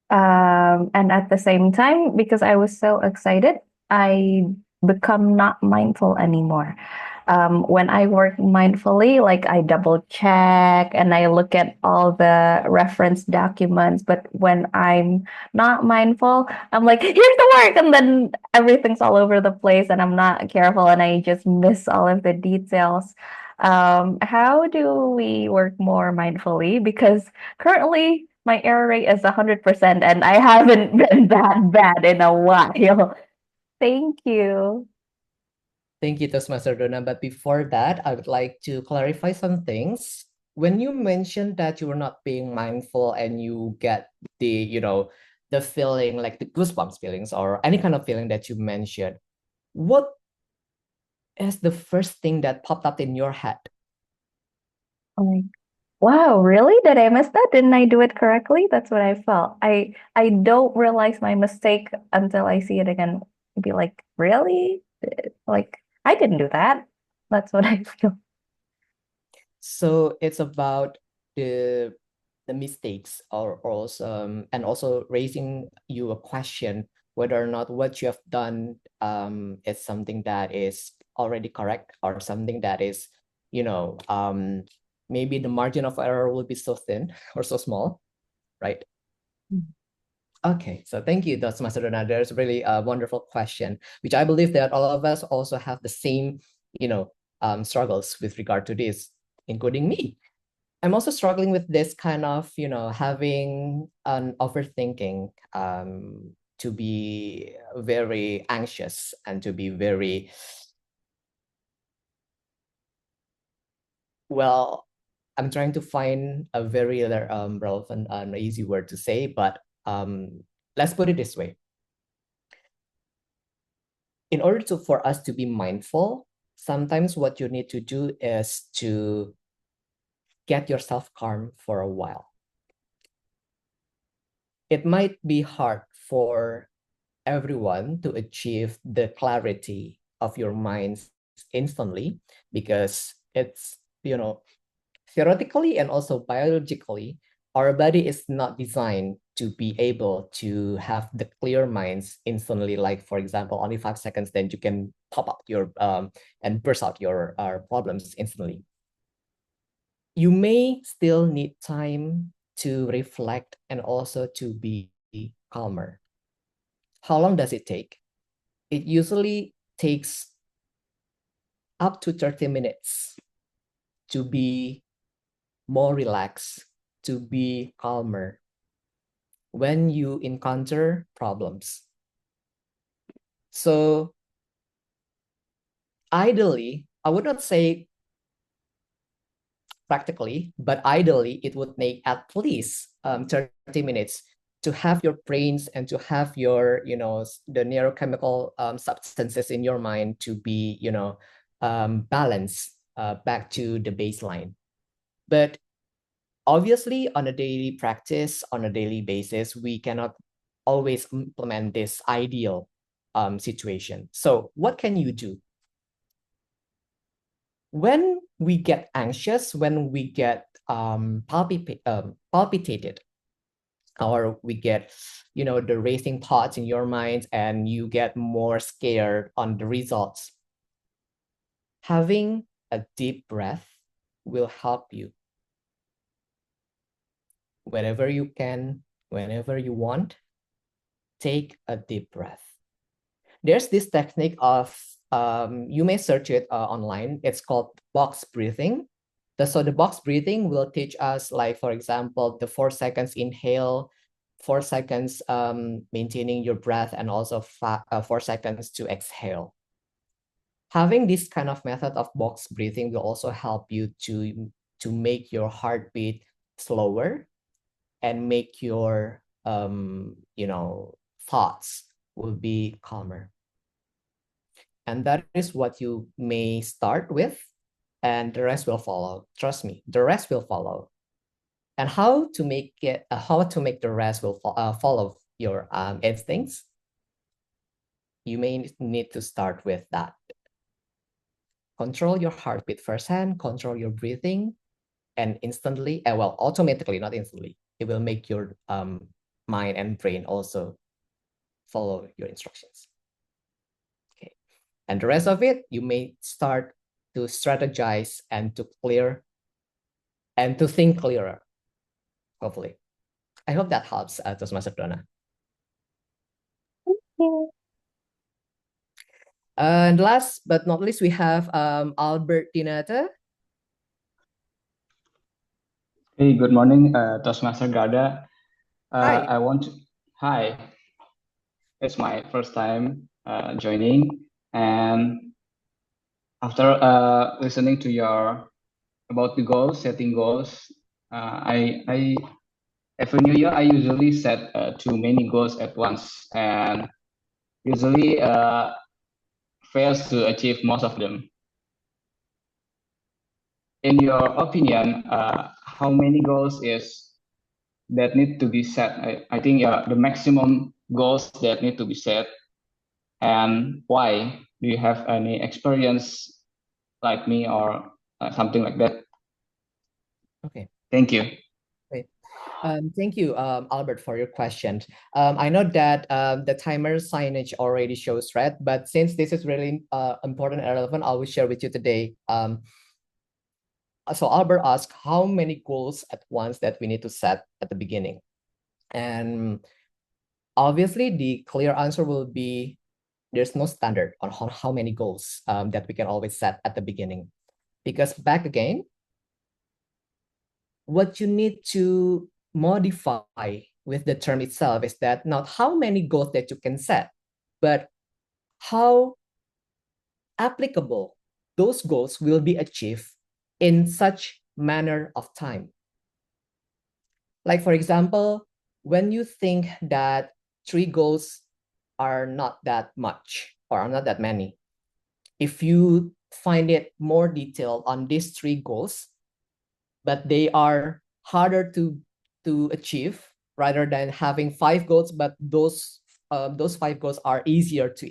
And at the same time, because I was so excited, I become not mindful anymore. When I work mindfully, like I double check and I look at all the reference documents. But when I'm not mindful, I'm like, here's the work. And then everything's all over the place and I'm not careful and I just miss all of the details. How do we work more mindfully? Because currently my error rate is 100% and I haven't been that bad in a while. Thank you. Thank you, Toastmaster Donna. But before that, I would like to clarify some things. When you mentioned that you were not being mindful and you get the, the feeling, like the goosebumps feelings or any kind of feeling that you mentioned, what is the first thing that popped up in your head? Like, wow, really? Did I miss that? Didn't I do it correctly? That's what I felt. I don't realize my mistake until I see it again. I'd be like, really? Like, I didn't do that. That's what I feel. So it's about the mistakes or also and also raising you a question whether or not what you have done is something that is already correct or something that is, maybe the margin of error will be so thin or so small, right? Okay, so thank you, Toastmaster Donna. There's really a wonderful question, which I believe that all of us also have the same, struggles with regard to this, including me. I'm also struggling with this kind of, having an overthinking, to be very anxious and to be very, well, I'm trying to find a very relevant and easy word to say, but let's put it this way. In order for us to be mindful, sometimes what you need to do is to get yourself calm for a while. It might be hard for everyone to achieve the clarity of your minds instantly, because it's, theoretically and also biologically, our body is not designed to be able to have the clear minds instantly. Like, for example, only 5 seconds, then you can pop up your and burst out your problems instantly. You may still need time to reflect and also to be calmer. How long does it take? It usually takes up to 30 minutes to be more relaxed, to be calmer when you encounter problems. So ideally, I would not say practically, but ideally it would take at least 30 minutes to have your brains and to have your, the neurochemical substances in your mind to be, balanced back to the baseline. But obviously, on a daily practice, on a daily basis, we cannot always implement this ideal situation. So what can you do? When we get anxious, when we get palpitated, or we get, the racing thoughts in your mind, and you get more scared on the results, having a deep breath will help you. Whenever you can, whenever you want, take a deep breath. There's this technique of, you may search it online. It's called box breathing. So the box breathing will teach us, like, for example, the 4 seconds inhale, 4 seconds maintaining your breath, and also 4 seconds to exhale. Having this kind of method of box breathing will also help you to make your heartbeat slower and make your thoughts will be calmer. And that is what you may start with, and the rest will follow. Trust me, the rest will follow. And how to make the rest will follow your instincts? You may need to start with that. Control your heartbeat firsthand, control your breathing, and instantly, automatically, not instantly, it will make your mind and brain also follow your instructions. Okay. And the rest of it, you may start to strategize and to clear and to think clearer, hopefully. I hope that helps, Toastmaster Donna. Thank you. And last but not least, we have Albert Dinata. Hey, good morning, Toastmaster Garda. Hi. Hi. It's my first time joining, and after listening to your about the goals, setting goals, I every new year I usually set too many goals at once, and usually fails to achieve most of them. In your opinion, how many goals is that need to be set? I think the maximum goals that need to be set, and why? Do you have any experience like me or something like that? Okay. Thank you. Great. Thank you, Albert, for your question. I know that the timer signage already shows red, but since this is really important and relevant, I will share with you today. So Albert asked how many goals at once that we need to set at the beginning. And obviously, the clear answer will be there's no standard on how many goals that we can always set at the beginning. Because back again, what you need to modify with the term itself is that not how many goals that you can set, but how applicable those goals will be achieved in such manner of time. Like, for example, when you think that 3 goals are not that much or are not that many, if you find it more detailed on these 3 goals, but they are harder to achieve rather than having 5 goals, but those 5 goals are easier to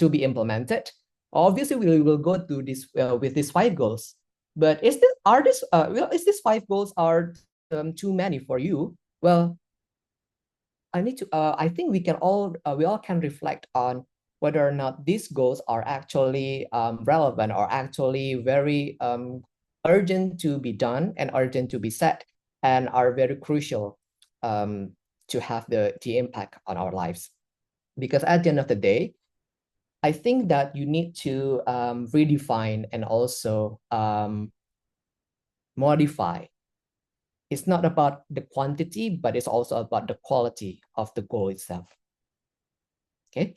be implemented. Obviously, we will go to this with these 5 goals. But is this 5 goals are too many for you? Well, I think we all can reflect on whether or not these goals are actually relevant or actually very urgent to be done and urgent to be set and are very crucial to have the impact on our lives. Because at the end of the day, I think that you need to redefine and also modify. It's not about the quantity, but it's also about the quality of the goal itself. Okay.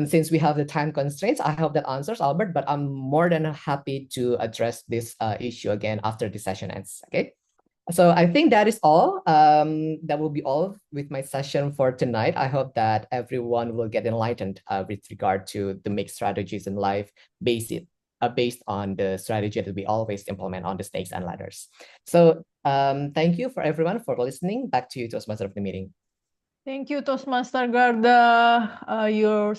Since we have the time constraints, I hope that answers, Albert, but I'm more than happy to address this issue again after the session ends. Okay. So I think that is all. That will be all with my session for tonight. I hope that everyone will get enlightened with regard to the mixed strategies in life based on the strategy that we always implement on the snakes and ladders. So thank you for everyone for listening. Back to you, Toastmaster of the meeting. Thank you, Toastmaster Garda. Your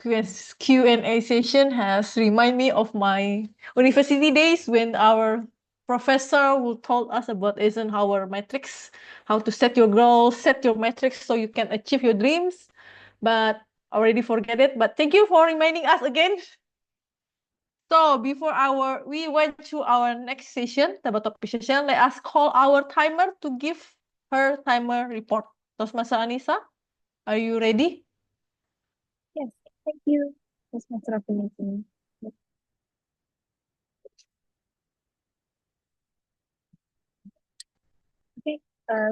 Q&A session has reminded me of my university days when our professor will told us about Eisenhower matrix, how to set your goals, set your metrics so you can achieve your dreams. But already forget it. But thank you for reminding us again. So before we went to our next session, table topic session, let us call our timer to give her timer report. Toastmaster Anisa, are you ready? Yes, thank you. Toastmaster of the meeting. Okay,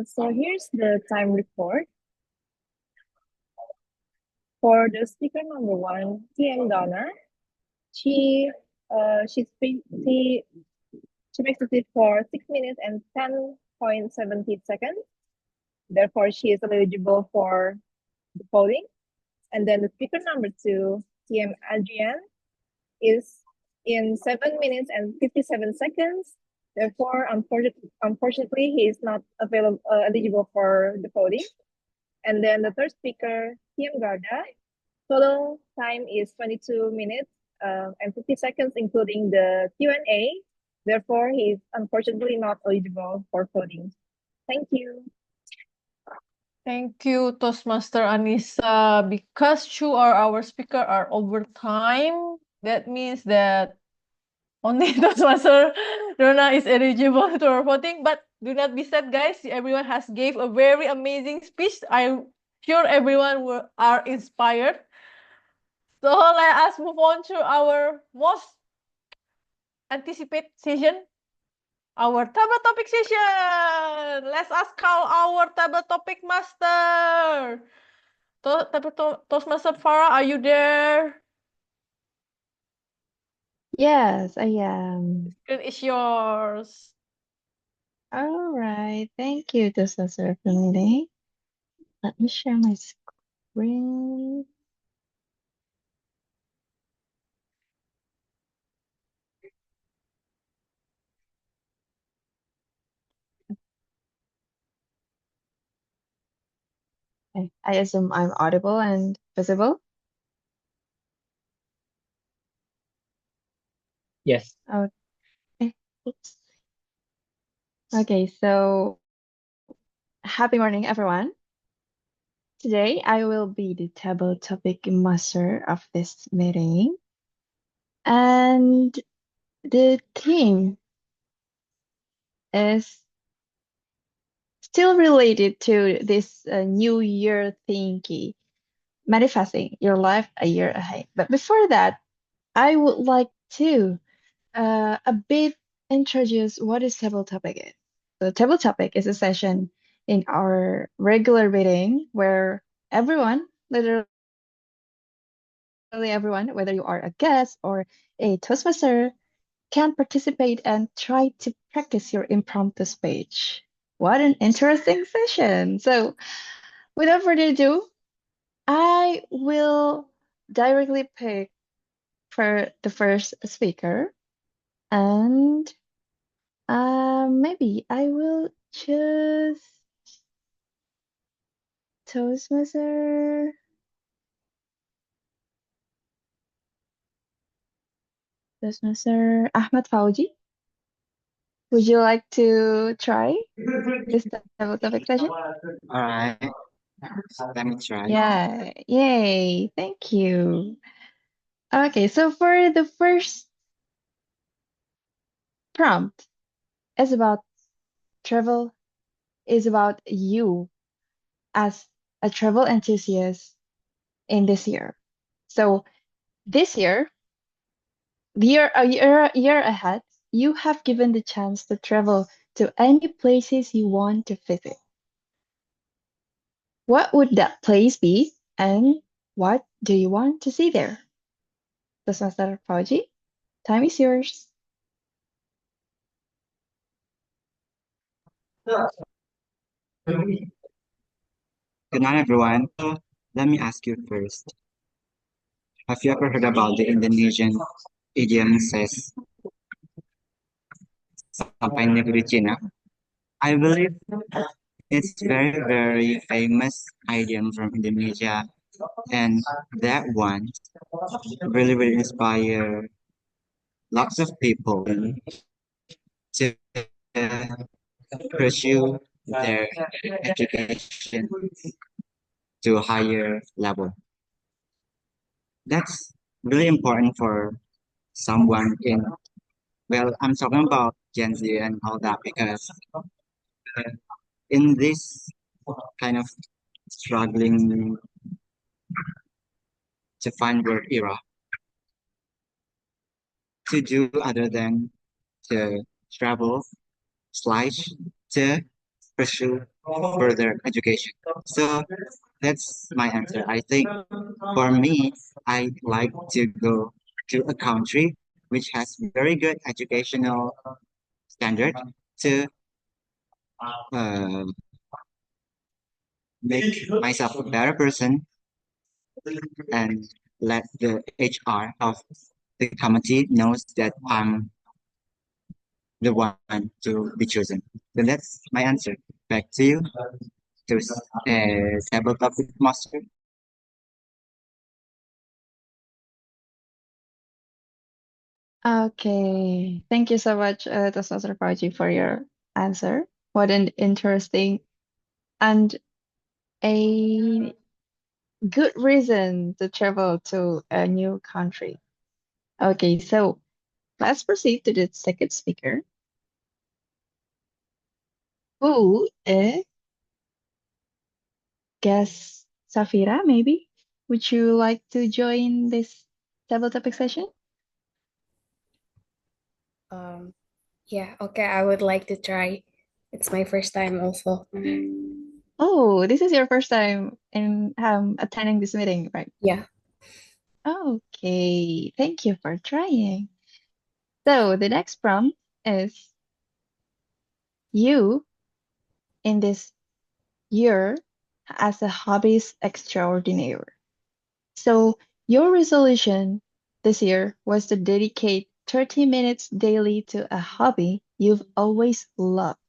so here's the time report. For the speaker number 1, TM Donna, she makes it for 6 minutes and 10.70 seconds. Therefore, she is eligible for the polling. And then the speaker number 2, TM Adrian, is in 7 minutes and 57 seconds. Therefore, unfortunately, he is not eligible for the voting. And then the third speaker, TM Garda, total time is 22 minutes and 50 seconds, including the Q&A. Therefore, he is unfortunately not eligible for voting. Thank you. Thank you, Toastmaster Anisa. Because 2 of our speakers are over time, that means that only Toastmaster Donna is eligible to voting. But do not be sad, guys. Everyone has gave a very amazing speech. I'm sure everyone are inspired. So let us move on to our most anticipated session, our table topic session. Let's us call our table topic master. Toastmaster Farah, are you there? Yes, I am. Screen is yours. All right. Thank you, Toastmaster of the meeting. Let me share my screen. Okay. I assume I'm audible and visible. Yes. Okay. Oops. Okay, so happy morning, everyone. Today, I will be the table topic master of this meeting. And the theme is still related to this new year thingy, manifesting your life a year ahead. But before that, I would like to a bit introduce what is table topic is. So table topic is a session in our regular meeting where everyone, literally everyone, whether you are a guest or a Toastmaster, can participate and try to practice your impromptu speech. What an interesting session. So, without further ado, I will directly pick for the first speaker, and maybe I will choose Toastmaster Ahmad Fauji. Would you like to try this topic session? Alright, let me try. Yeah, yay, thank you. Okay, so for the first prompt, it's about travel, is about you as a travel enthusiast in this year. So this year, a year ahead, you have given the chance to travel to any places you want to visit. What would that place be, and what do you want to see there? Toastmaster Fauji, time is yours. Good night, everyone. So, let me ask you first. Have you ever heard about the Indonesian idiom says sampai negeri Cina? I believe it's very, very famous idiom from Indonesia, and that one really, really inspire lots of people to pursue their education to a higher level. That's really important for someone in, well, I'm talking about Gen Z and all that because in this kind of struggling to find word era, to do other than to travel slash to pursue further education. So that's my answer. I think for me, I like to go to a country which has very good educational standard to uh, make myself a better person and let the HR of the committee knows that I'm the one to be chosen. So that's my answer. Back to you, to table topic master. Okay, thank you so much, Toastmaster Fauji, for your answer. What an interesting and a good reason to travel to a new country. Okay, so let's proceed to the second speaker, who is guess Safira, maybe? Would you like to join this table topic session? Um, yeah, okay, I would like to try. It's my first time also. Oh, this is your first time in attending this meeting, right? Yeah. Okay, thank you for trying. So the next prompt is you in this year as a hobbies extraordinaire. So your resolution this year was to dedicate 30 minutes daily to a hobby you've always loved.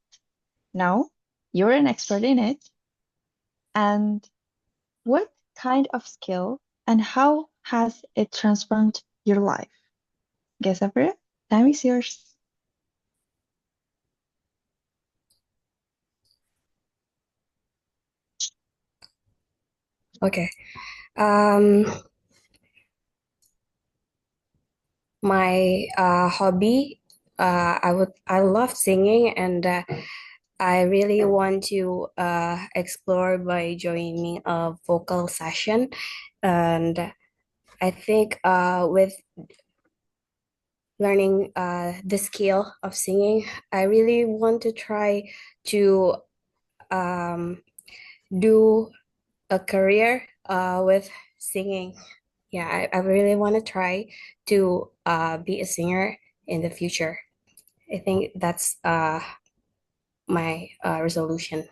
Now you're an expert in it. And what kind of skill and how has it transformed your life? Guess April, time is yours. Okay. My hobby, I love singing, and I really want to explore by joining a vocal session. And I think with learning the skill of singing, I really want to try to do a career with singing. Yeah, I really want to try to be a singer in the future. I think that's my resolution.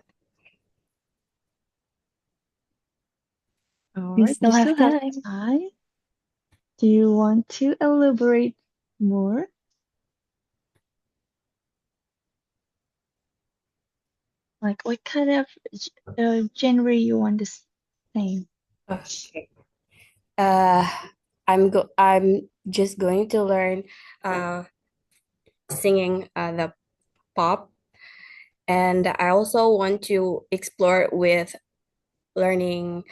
All We right, still you have still have time. time. Do you want to elaborate more? Like what kind of genre you want to sing? Okay. I'm just going to learn singing the pop, and I also want to explore with learning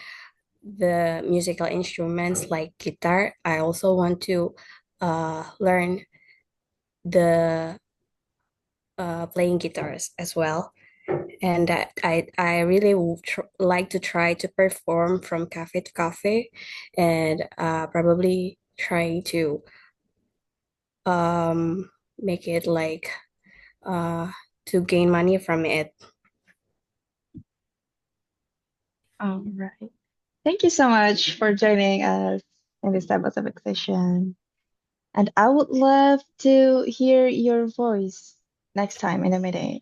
the musical instruments like guitar. I also want to learn the playing guitars as well. And I really like to try to perform from cafe to cafe, and probably trying to make it like to gain money from it. All right. Thank you so much for joining us in this episode session. And I would love to hear your voice next time in the meeting.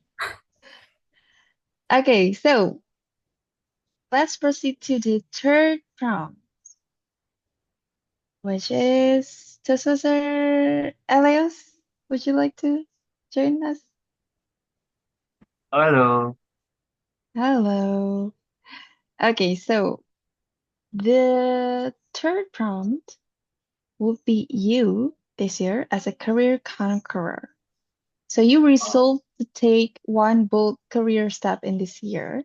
Okay, so let's proceed to the third prompt, which is Toastmaster Elias. Would you like to join us? Hello. Hello. Okay, so the third prompt would be you this year as a career conqueror. So you resolve to take one bold career step in this year,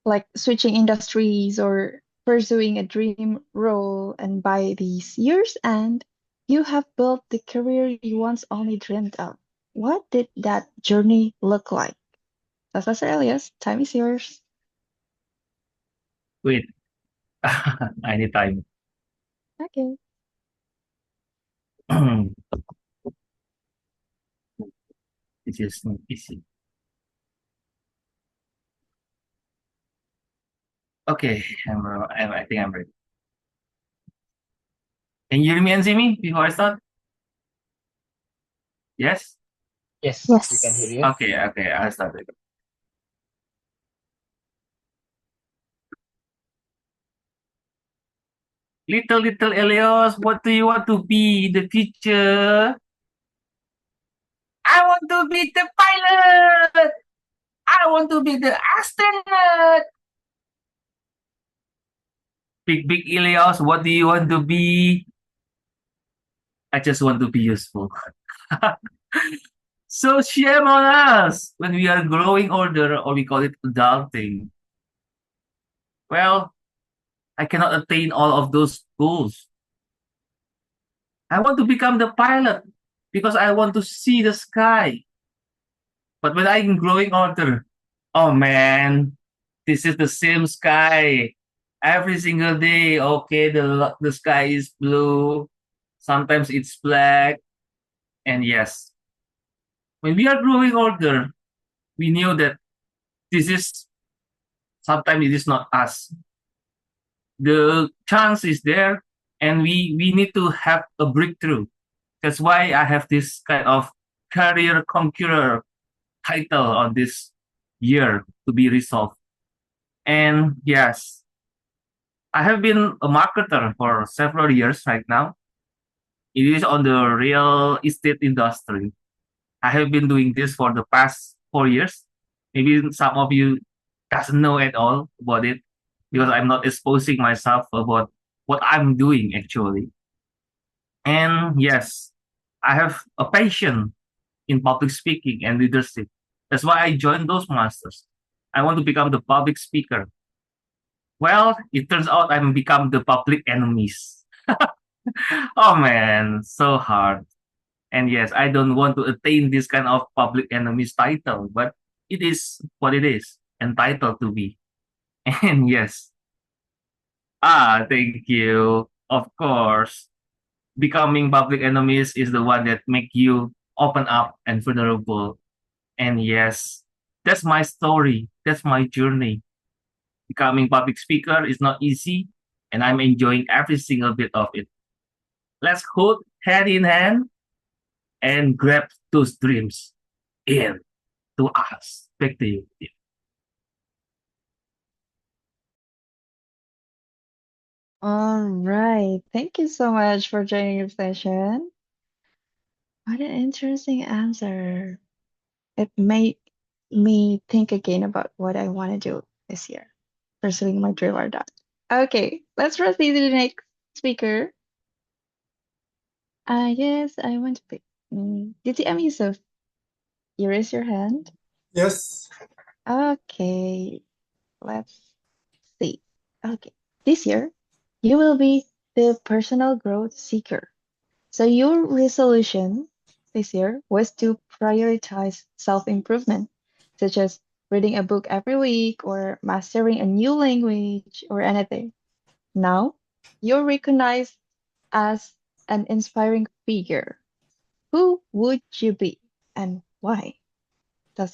like switching industries or pursuing a dream role, and by this year's end, you have built the career you once only dreamed of. What did that journey look like? Professor Elias, time is yours. Wait. I need time. Okay. This is not easy. Okay, I think I'm ready. Can you hear me and see me before I start? Yes? Yes, we can hear you. Okay, I'll start it. Little Elios, what do you want to be in the future? I want to be the pilot! I want to be the astronaut! Big Elios, what do you want to be? I just want to be useful. So shame on us when we are growing older, or we call it adulting. Well, I cannot attain all of those goals. I want to become the pilot because I want to see the sky. But when I'm growing older, oh man, this is the same sky every single day. Okay, the sky is blue. Sometimes it's black. And yes, when we are growing older, we knew that this is sometimes it is not us. The chance is there, and we need to have a breakthrough. That's why I have this kind of career conqueror title on this year to be resolved. And yes, I have been a marketer for several years right now. It is on the real estate industry. I have been doing this for the past 4 years. Maybe some of you doesn't know at all about it because I'm not exposing myself about what I'm doing actually. And yes, I have a passion in public speaking and leadership. That's why I joined those masters. I want to become the public speaker. Well, it turns out I'm become the public enemies. Oh man, so hard. And yes, I don't want to attain this kind of public enemies title, but it is what it is, entitled to be. And yes, thank you. Of course, becoming public enemies is the one that make you open up and vulnerable. And yes, that's my story. That's my journey. Becoming public speaker is not easy, and I'm enjoying every single bit of it. Let's hold hand in hand and grab those dreams in to us. Back to you. All right. Thank you so much for joining your session. What an interesting answer. It made me think again about what I want to do this year, pursuing my dream or not. Okay, let's proceed to the next speaker. I guess I want to pick DTM Yusuf. You raise your hand. Yes. Okay, let's see. Okay, this year you will be the personal growth seeker. So your resolution this year was to prioritize self-improvement, such as reading a book every week or mastering a new language or anything. Now, you're recognized as an inspiring figure. Who would you be and why? This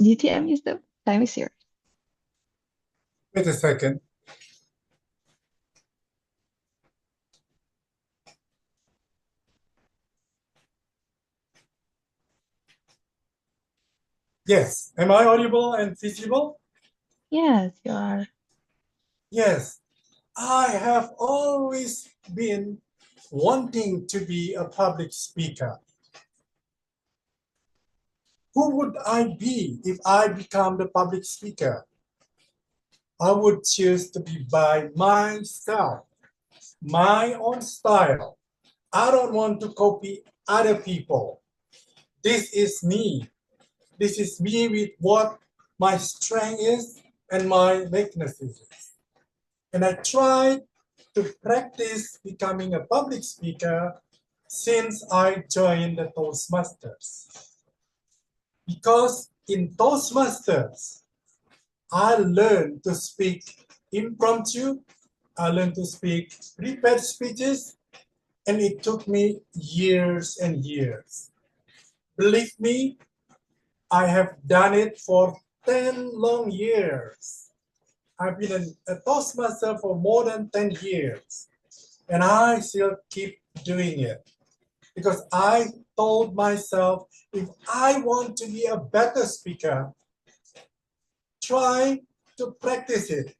DTM is the time is here. Wait a second. Yes. Am I audible and visible? Yes, you are. Yes. I have always been wanting to be a public speaker. Who would I be if I become the public speaker? I would choose to be by myself, my own style. I don't want to copy other people. This is me. This is me with what my strength is and my weaknesses. And I tried to practice becoming a public speaker since I joined the Toastmasters. Because in Toastmasters, I learned to speak impromptu, I learned to speak prepared speeches, and it took me years and years. Believe me, I have done it for 10 long years. I've been a Toastmaster for more than 10 years, and I still keep doing it because I told myself, if I want to be a better speaker, try to practice it.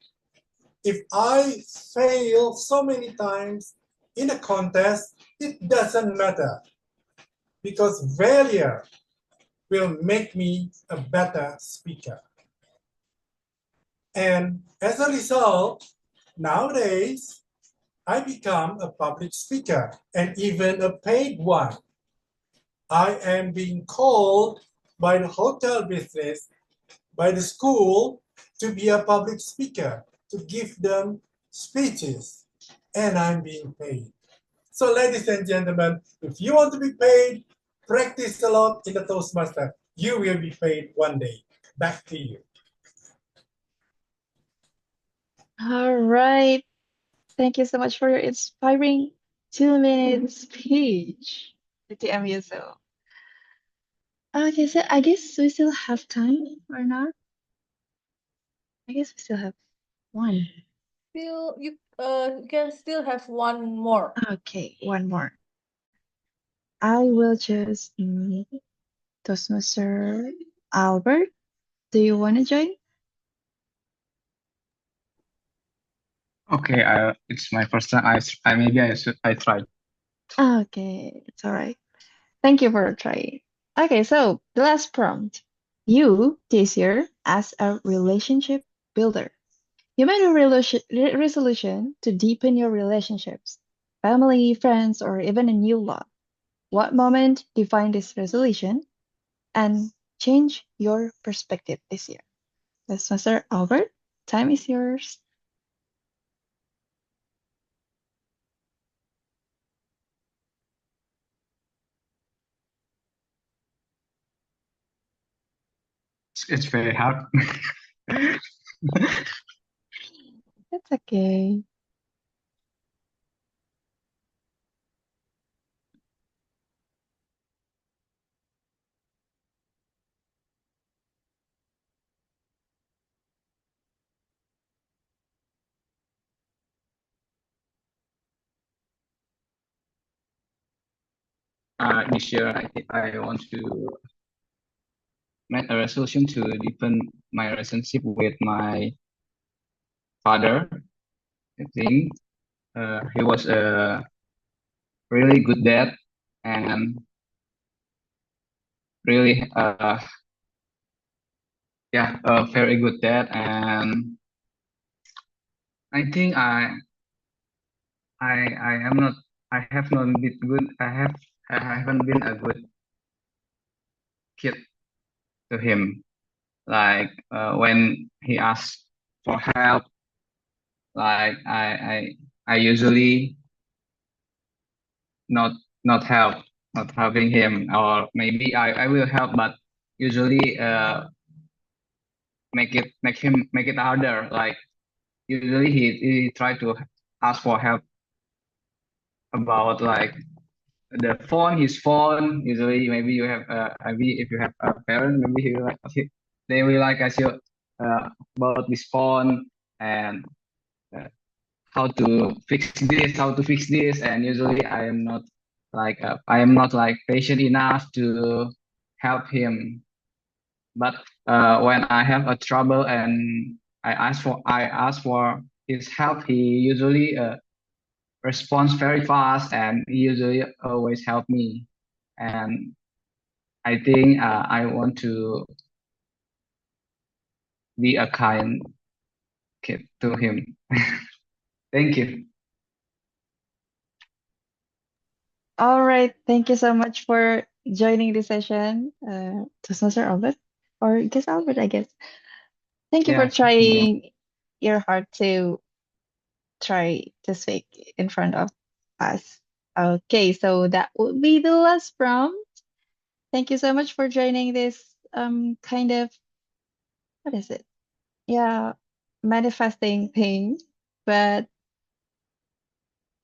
If I fail so many times in a contest, it doesn't matter because failure will make me a better speaker. And as a result, nowadays, I become a public speaker and even a paid one. I am being called by the hotel business, by the school, to be a public speaker, to give them speeches, and I'm being paid. So ladies and gentlemen, if you want to be paid, practice a lot in the Toastmaster. You will be paid one day. Back to you. All right. Thank you so much for your inspiring 2 minute speech, DTM Yusuf. Okay, so I guess we still have time or not? I guess we still have one. Still, you can still have one more. Okay, one more. I will just Toastmaster Albert. Do you want to join? Okay, it's my first time. I tried. Okay, it's all right. Thank you for trying. Okay, so the last prompt. You, this year, as a relationship builder, you made a resolution to deepen your relationships, family, friends, or even a new love. What moment defined this resolution and change your perspective this year? Let's Mr. Albert, time is yours. It's very hard. That's okay. this year I think I want to make a resolution to deepen my relationship with my father. I think he was a really good dad and really yeah, a very good dad, and I think I am not I have not been good I haven't been a good kid to him. Like when he asks for help, like I usually not not help not helping him, or maybe I will help, but usually make it harder. Like usually he try to ask for help about like his phone. Usually maybe you have maybe if you have a parent, maybe they will like ask you about this phone and how to fix this, and usually I am not like patient enough to help him. But when I have a trouble and I ask for his help, he usually responds very fast, and he usually always help me. And I think I want to be a kind kid to him. Thank you. All right. Thank you so much for joining the session, Toastmaster Albert, or just Albert, I guess. Thank you for Yeah, thank you. trying your heart to try to speak in front of us. Okay, so that would be the last prompt. Thank you so much for joining this kind of, what is it? Yeah, manifesting thing. But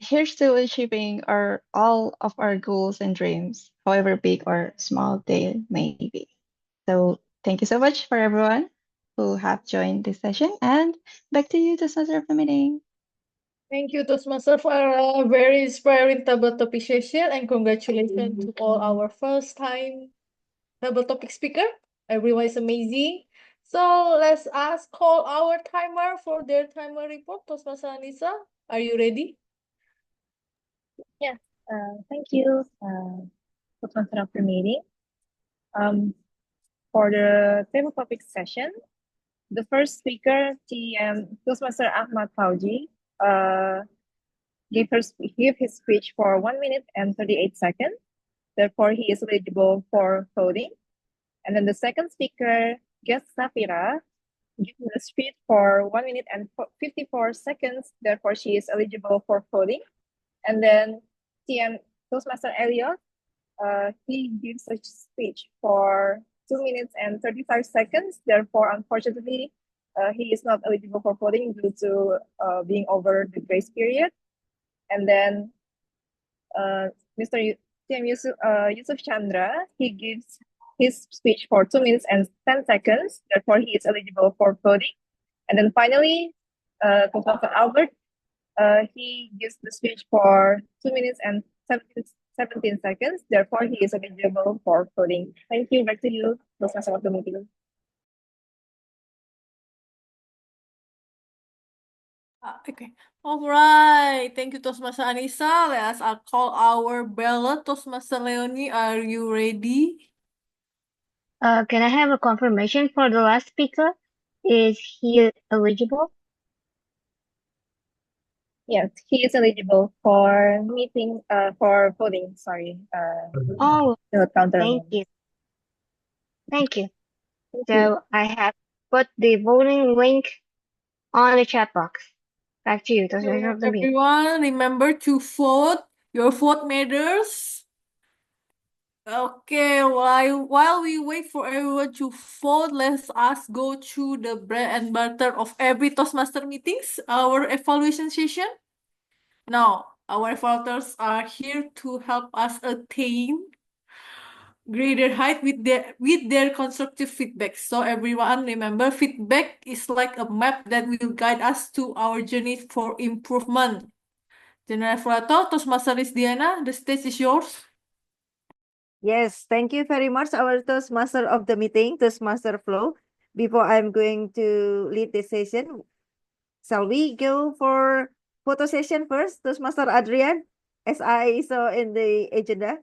here's to achieving all of our goals and dreams, however big or small they may be. So thank you so much for everyone who have joined this session, and back to you to start the meeting. Thank you, Toastmaster, for a very inspiring table topic session, and congratulations to all our first time table topic speaker. Everyone is amazing. So let's call our timer for their timer report. Toastmaster Anisa, are you ready? Yes, thank you, for concept of the meeting. For the table topic session, the first speaker, Toastmaster Ahmad Fauji, gave his speech for 1 minute and 38 seconds. Therefore, he is eligible for voting. And then the second speaker, guest Safira, gave the speech for 1 minute and 54 seconds. Therefore, she is eligible for voting. And then TM Toastmaster Elliot, he gives a speech for 2 minutes and 35 seconds. Therefore, unfortunately, he is not eligible for voting due to being over the grace period. And then Mr. TM Yusuf Chandra, he gives his speech for 2 minutes and 10 seconds. Therefore, he is eligible for voting. And then finally, Professor Albert, he gives the speech for 2 minutes and 17 seconds. Therefore, he is eligible for voting. Thank you. Back to you, Professor of the meeting. Okay. All right. Thank you, Toastmaster Anisa. Let us call our ballot. Toastmaster Leony, are you ready? Can I have a confirmation for the last speaker? Is he eligible? Yes, he is eligible for voting. Sorry. Oh, The counter. thank you. Thank you. Thank So you. I have put the voting link on the chat box. Back to you, Okay, Toastmaster of the meeting. everyone, remember to vote. Your vote matters. Okay, while we wait for everyone to vote, let's go through the bread and butter of every Toastmaster meetings, our evaluation session. Now, our evaluators are here to help us attain greater height with their constructive feedback. So everyone, remember, feedback is like a map that will guide us to our journey for improvement. General Evaluator, Toastmaster Risdiana, the stage is yours. Yes, thank you very much, our Toastmaster of the meeting, Toastmaster Flo. Before I'm going to lead this session, shall we go for photo session first, Toastmaster Adrian, as I saw in the agenda?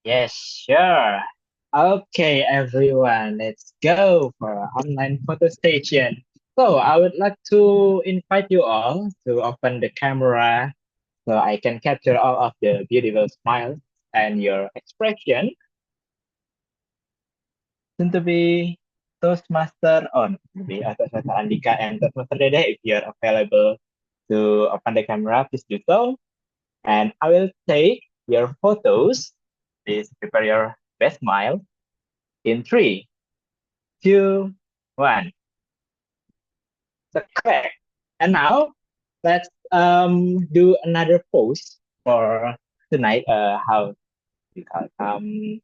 Yes, sure. Okay, everyone, let's go for our online photo station. So I would like to invite you all to open the camera so I can capture all of the beautiful smiles and your expression. Soon to be Toastmaster on be Toastmaster Andika and Toastmaster Dede, if you're available to open the camera, please do so. And I will take your photos. Please prepare your best smile in 3, 2, 1. So correct. And now let's do another pose for tonight. How we call it?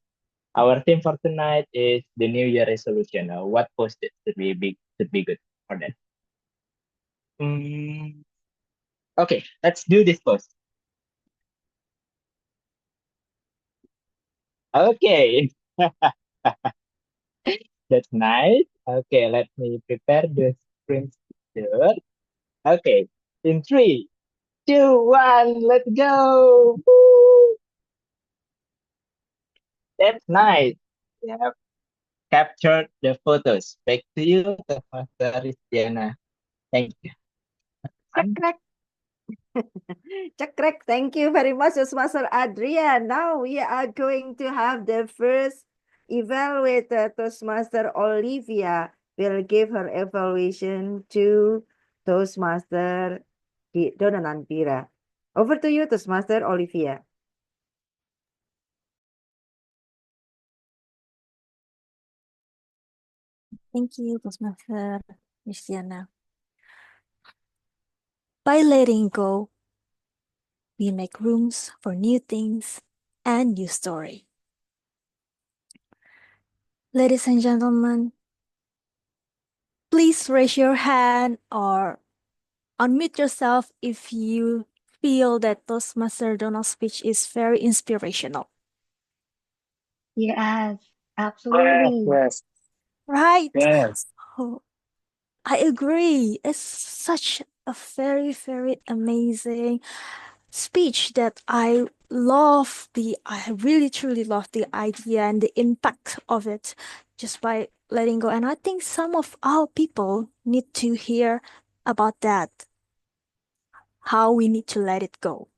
Our theme for tonight is the New Year resolution. What pose should be good for that? Okay, let's do this pose. Okay. That's nice. Okay, let me prepare the screen share. Okay, in 3, 2, 1, let's go. Woo! That's nice. Yeah, captured the photos. Back to you, Master Risdiana. Thank you. Chakrek. Chakrek, thank you very much, Toastmaster Adrian. Now we are going to have the first evaluator, Toastmaster Olivia will give her evaluation to Toastmaster Donna Nanpira. Over to you, Toastmaster Olivia. Thank you, Toastmaster Risdiana. By letting go, we make rooms for new things and new story. Ladies and gentlemen, please raise your hand or unmute yourself if you feel that Toastmaster Donald's speech is very inspirational. Yes, absolutely. Yes. Right? Yes. Oh, I agree. It's such a very, very amazing speech that I really truly love the idea and the impact of it just by letting go. And I think some of our people need to hear about that, how we need to let it go.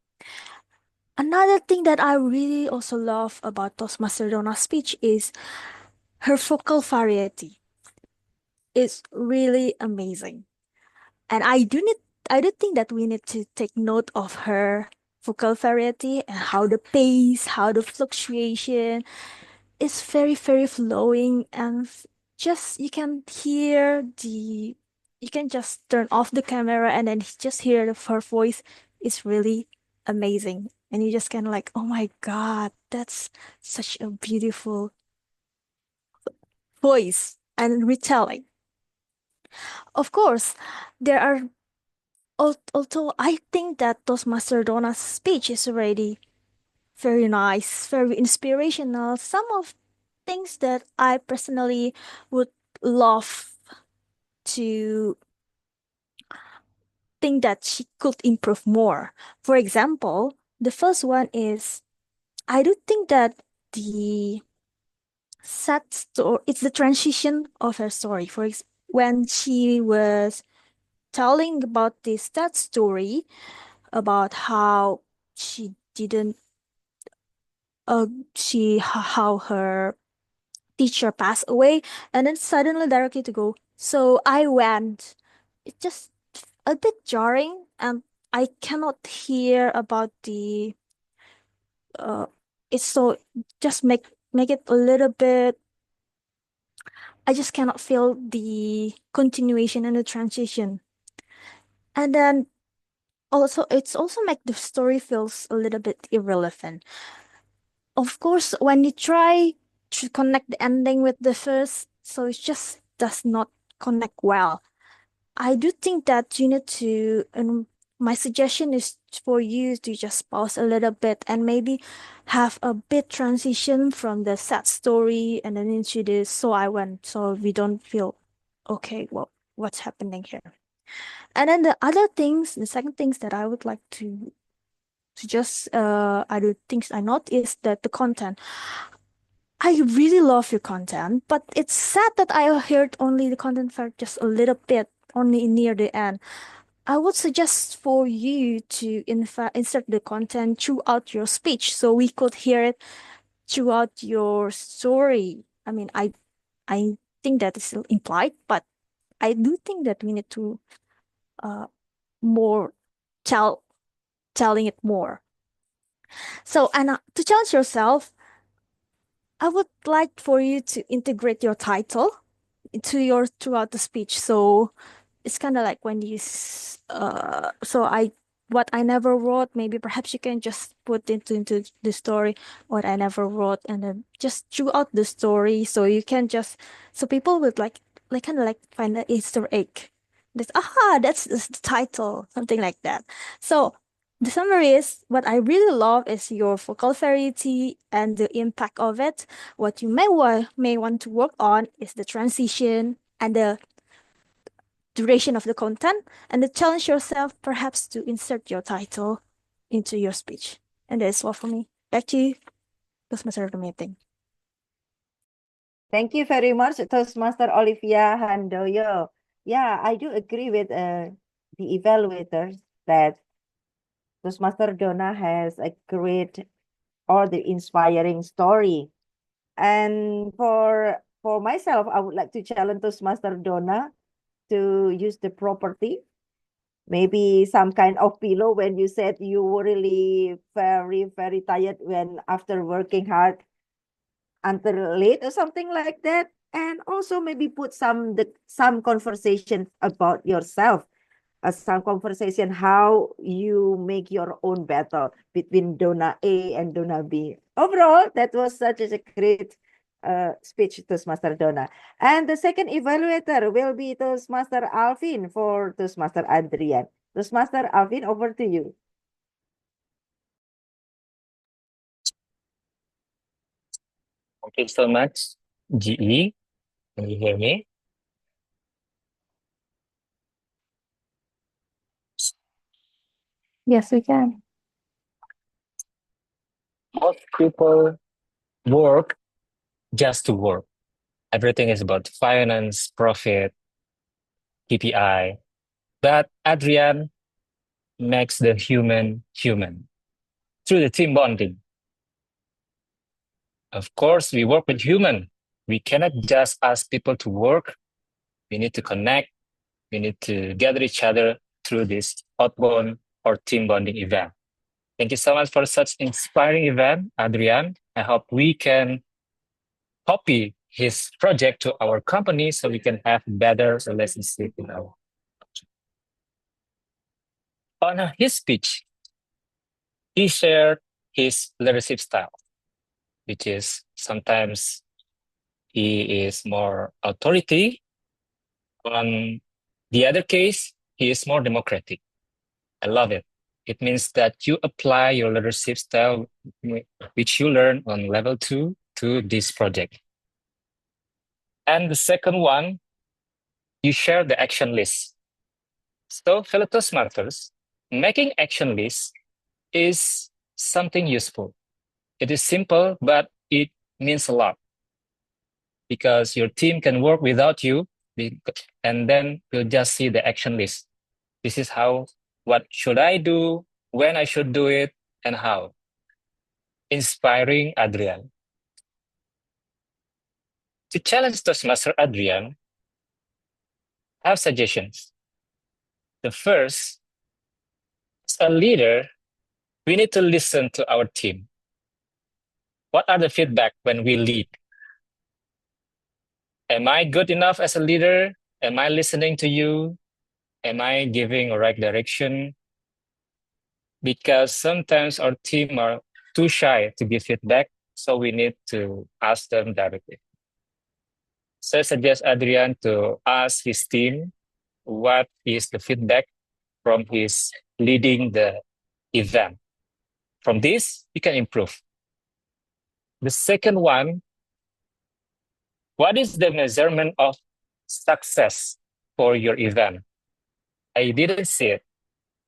Another thing that I really also love about Toastmaster Donna's speech is her vocal variety. It's really amazing. And I do think that we need to take note of her vocal variety and how the pace, how the fluctuation is very, very flowing and just you can you can just turn off the camera and then just hear her voice is really amazing. And you just kind of like, oh my God, that's such a beautiful voice and retelling. Of course, there are although I think that Toastmaster Donna's speech is already very nice, very inspirational. Some of things that I personally would love to think that she could improve more. For example, the first one is I do think that the sad story, it's the transition of her story. When she was telling about this sad story about how she didn't how her teacher passed away and then suddenly directly to go so I went, it's just a bit jarring and I cannot hear about the it's so just make it a little bit, I just cannot feel the continuation and the transition. And then also it's also make the story feels a little bit irrelevant. Of course, when you try to connect the ending with the first, so it just does not connect well. I do think that you need to my suggestion is for you to just pause a little bit and maybe have a bit transition from the sad story and then into the so I went, so we don't feel okay, well, what's happening here. And then the second things that I would like to just other things I noticed that the content. I really love your content, but it's sad that I heard only the content for just a little bit, only near the end. I would suggest for you to insert the content throughout your speech so we could hear it throughout your story. I mean, I think that is still implied, but I do think that we need to more telling it more. So, and to challenge yourself, I would like for you to integrate your title into your throughout the speech. So it's kind of like when so what I never wrote, maybe perhaps you can just put into the story what I never wrote and then just throughout the story so you can just so people would like kind of like find the Easter egg. That's the title, something like that. So the summary is what I really love is your vocal variety and the impact of it. What you may want to work on is the transition and the duration of the content, and to challenge yourself perhaps to insert your title into your speech. And that's all for me. Back to you, Toastmaster of the meeting. Thank you very much, Toastmaster Olivia Handoyo. Yeah, I do agree with the evaluators that Toastmaster Donna has a great or the inspiring story. And for myself, I would like to challenge Toastmaster Donna to use the property, maybe some kind of pillow when you said you were really very, very tired when after working hard until late or something like that. And also maybe put some conversation about yourself, some conversation how you make your own battle between Donna A and Donna B. Overall, that was such a great speech, Toastmaster Donna. And the second evaluator will be Toastmaster Alvin for Toastmaster Adrian. Toastmaster Alvin, over to you. Thank you so much, GE. Can you hear me? Yes, we can. Most people work just to work. Everything is about finance, profit, KPI. But Adrian makes the human human through the team bonding. Of course, we work with human. We cannot just ask people to work. We need to connect. We need to gather each other through this outbound or team bonding event. Thank you so much for such inspiring event, Adrian. I hope we can copy his project to our company so we can have better relationship in our. On his speech, he shared his leadership style, which is sometimes he is more authority. On the other case, he is more democratic. I love it. It means that you apply your leadership style, which you learn on level 2 to this project. And the second one, you share the action list. So, fellow Toastmasters, making action lists is something useful. It is simple, but it means a lot because your team can work without you, and then we'll just see the action list. This is how, what should I do, when I should do it, and how. Inspiring Adrian. To challenge Toastmaster Adrian, I have suggestions. The first, as a leader, we need to listen to our team. What are the feedback when we lead? Am I good enough as a leader? Am I listening to you? Am I giving a right direction? Because sometimes our team are too shy to give feedback, so we need to ask them directly. So I suggest Adrian to ask his team what is the feedback from his leading the event. From this, you can improve. The second one, what is the measurement of success for your event? I didn't see it.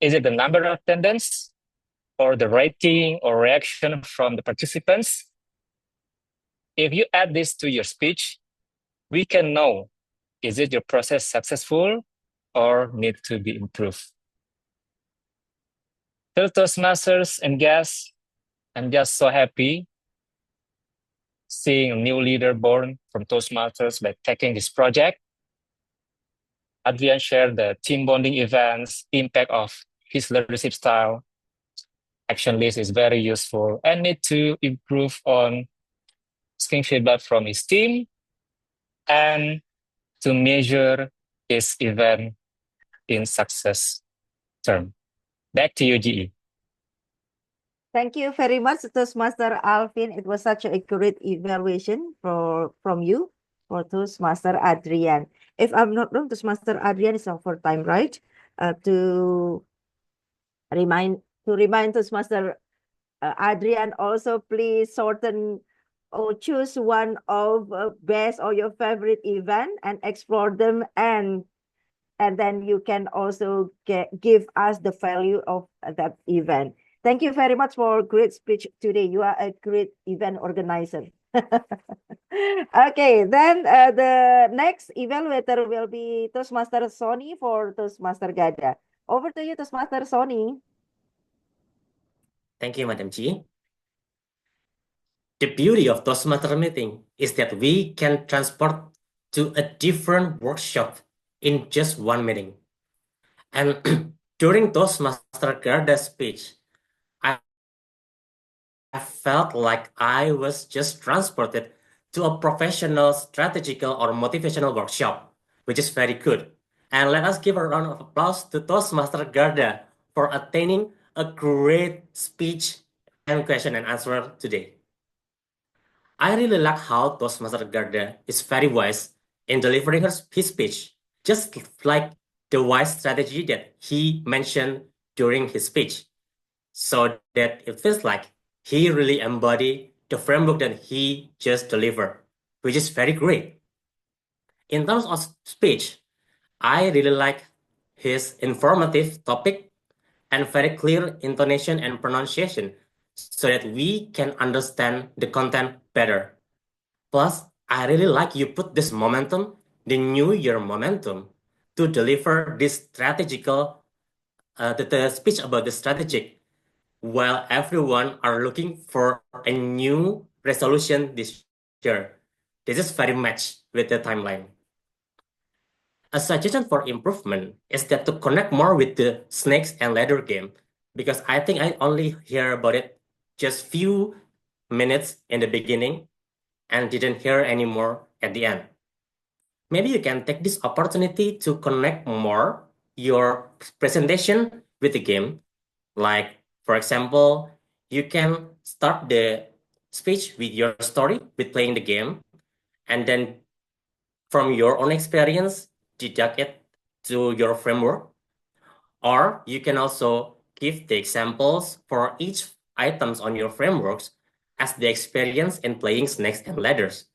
Is it the number of attendance or the rating or reaction from the participants? If you add this to your speech, we can know, is it your process successful or need to be improved? Dear Toastmasters and guests, I'm just so happy seeing a new leader born from Toastmasters by taking this project. Adrian shared the team bonding events, impact of his leadership style. Action list is very useful and need to improve on asking feedback from his team and to measure his event in success term. Back to you, GE. Thank you very much, Toastmaster Alvin. It was such a great evaluation from you for Toastmaster Adrian. If I'm not wrong, Toastmaster Adrian is over time, right? To remind Toastmaster Adrian also, please shorten or choose one of best or your favorite event and explore them, and then you can also give us the value of that event. Thank you very much for great speech today. You are a great event organizer. Okay, then the next evaluator will be Toastmaster Sony for Toastmaster Garda. Over to you, Toastmaster Sony. Thank you, Madam G. The beauty of Toastmaster meeting is that we can transport to a different workshop in just one meeting. And during Toastmaster Garda's speech, I felt like I was just transported to a professional, strategical, or motivational workshop, which is very good. And let us give a round of applause to Toastmaster Garda for attaining a great speech and question and answer today. I really like how Toastmaster Garda is very wise in delivering his speech, just like the wise strategy that he mentioned during his speech, so that it feels like he really embodied the framework that he just delivered, which is very great. In terms of speech, I really like his informative topic and very clear intonation and pronunciation so that we can understand the content better. Plus, I really like you put this momentum, the new year momentum, to deliver this strategical, the speech about the strategic, while everyone are looking for a new resolution this year. This is very matched with the timeline. A suggestion for improvement is that to connect more with the snakes and ladder game, because I think I only hear about it just few minutes in the beginning and didn't hear anymore at the end. Maybe you can take this opportunity to connect more your presentation with the game. Like, for example, you can start the speech with your story with playing the game, and then from your own experience, deduct it to your framework. Or you can also give the examples for each items on your frameworks as the experience in playing snakes and ladders.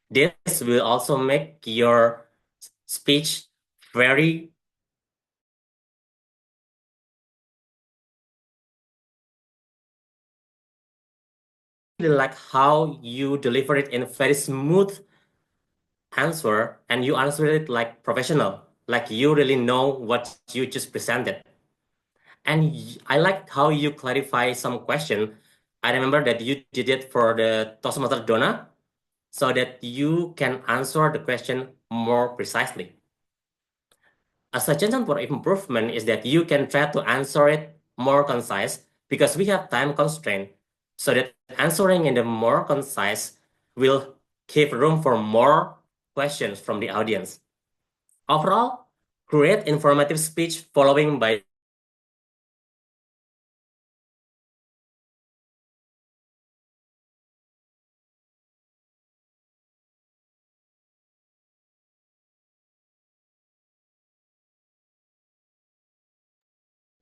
This will also make your speech very like how you deliver it in a very smooth answer, and you answer it like professional, like you really know what you just presented. And I like how you clarify some question. I remember that you did it for the Toastmaster Donna, so that you can answer the question more precisely. A suggestion for improvement is that you can try to answer it more concise, because we have time constraint, so that answering in the more concise will give room for more questions from the audience. Overall, create informative speech following by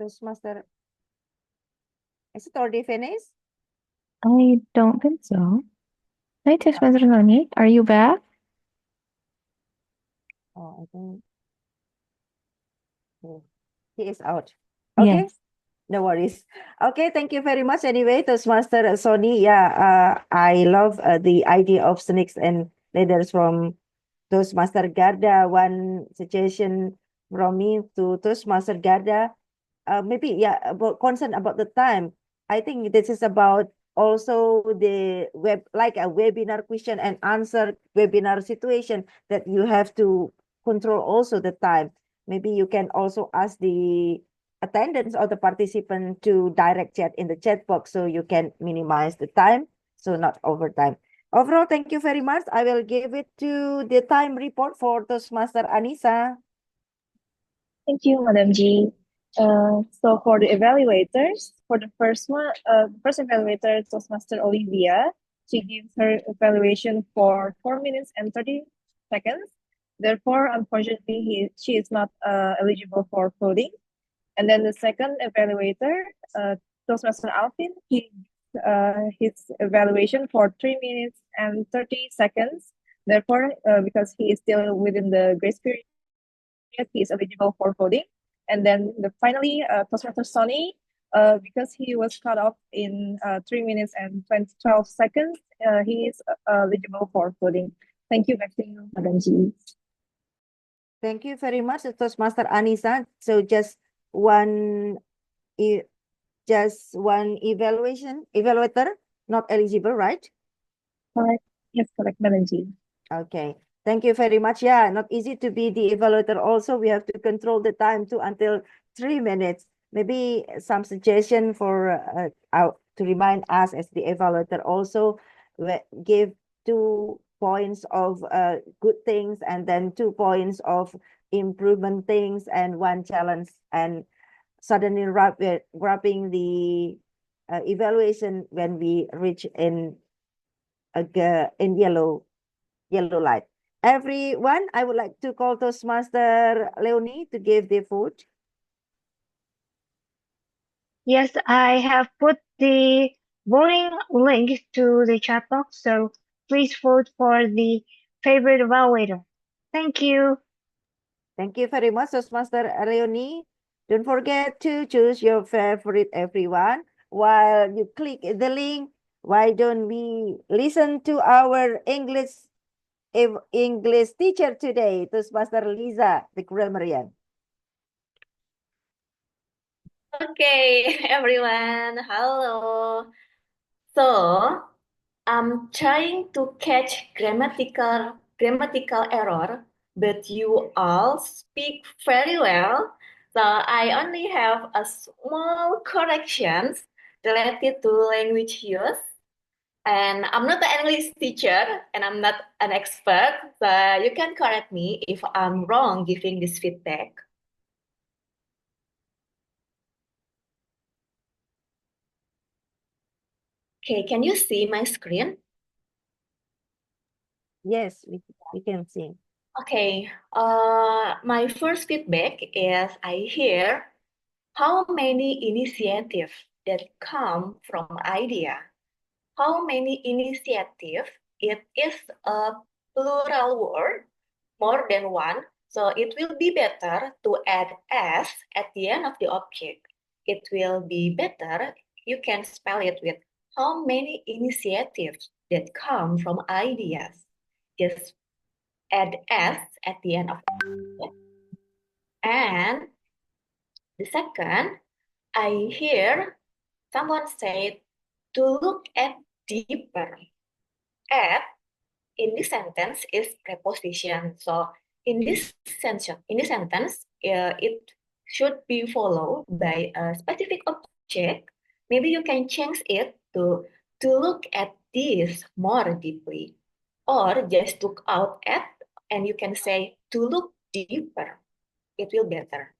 Toastmaster? Is it already finished? I don't think so. Hi, Toastmaster Leony. Are you back? Oh, I think he is out. Yes. Okay, no worries. Okay, thank you very much. Anyway, Toastmaster Sony, I love the idea of snakes and ladders from Toastmaster Garda. One suggestion from me to Toastmaster Garda, maybe about concern about the time. I think this is about also the like a webinar question and answer webinar situation that you have to control also the time. Maybe you can also ask the attendance or the participant to direct chat in the chat box so you can minimize the time, so not overtime. Overall, thank you very much. I will give it to the time report for Toastmaster Anisa. Thank you, Madam G. So for the evaluators, for the first one, first evaluator, Toastmaster Olivia, she gives her evaluation for 4 minutes and 30 seconds. Therefore, unfortunately, she is not eligible for voting. And then the second evaluator, Toastmaster Alvin, he his evaluation for 3 minutes and 30 seconds. Therefore, because he is still within the grace period, he is eligible for voting. And then finally, Toastmaster Sonny, because he was cut off in 3 minutes and 12 seconds, he is eligible for voting. Thank you, back to you, Madam G. Thank you very much, Toastmaster Anisa. So just one evaluator not eligible, right? Correct. Yes, correct, Madam G. Okay. Thank you very much. Yeah, not easy to be the evaluator also. We have to control the time too until 3 minutes. Maybe some suggestion for to remind us as the evaluator also, give 2 points of good things and then 2 points of improvement things and 1 challenge, and suddenly wrapping the evaluation when we reach in yellow light. Everyone, I would like to call Toastmaster Leony to give the vote. Yes, I have put the voting link to the chat box, so please vote for the favorite evaluator. Thank you. Thank you very much, Toastmaster Leony. Don't forget to choose your favorite, everyone. While you click the link, why don't we listen to our English teacher today, Toastmaster Liza, the Grammarian. Okay, everyone, hello. So, I'm trying to catch grammatical error, but you all speak very well. So I only have a small corrections related to language use. And I'm not an English teacher and I'm not an expert, so you can correct me if I'm wrong giving this feedback. Okay, can you see my screen? Yes, we can see. Okay, my first feedback is I hear how many initiatives that come from idea. How many initiatives? It is a plural word, more than one. So it will be better to add s at the end of the object. It will be better, you can spell it with how many initiatives that come from ideas. Just add s at the end of it. And the second, I hear someone say to look at deeper. At in this sentence is preposition. So in this sentence, it should be followed by a specific object. Maybe you can change it to look at this more deeply, or just look out at, and you can say to look deeper. It will better.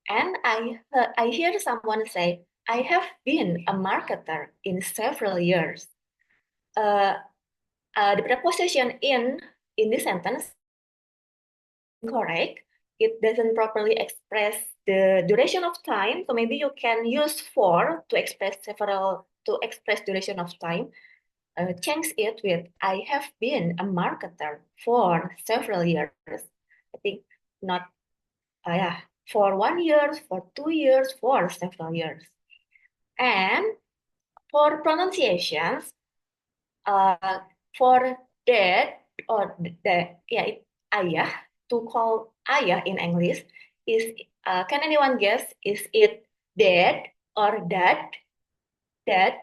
And I hear someone say, I have been a marketer in several years. The preposition in this sentence correct. It doesn't properly express the duration of time. So maybe you can use for to express duration of time. Change it with I have been a marketer for several years. I think not, yeah, for 1 year, for 2 years, for several years. And for pronunciations, for dad or ayah, to call ayah in English is, can anyone guess, is it dad or dad? Dad?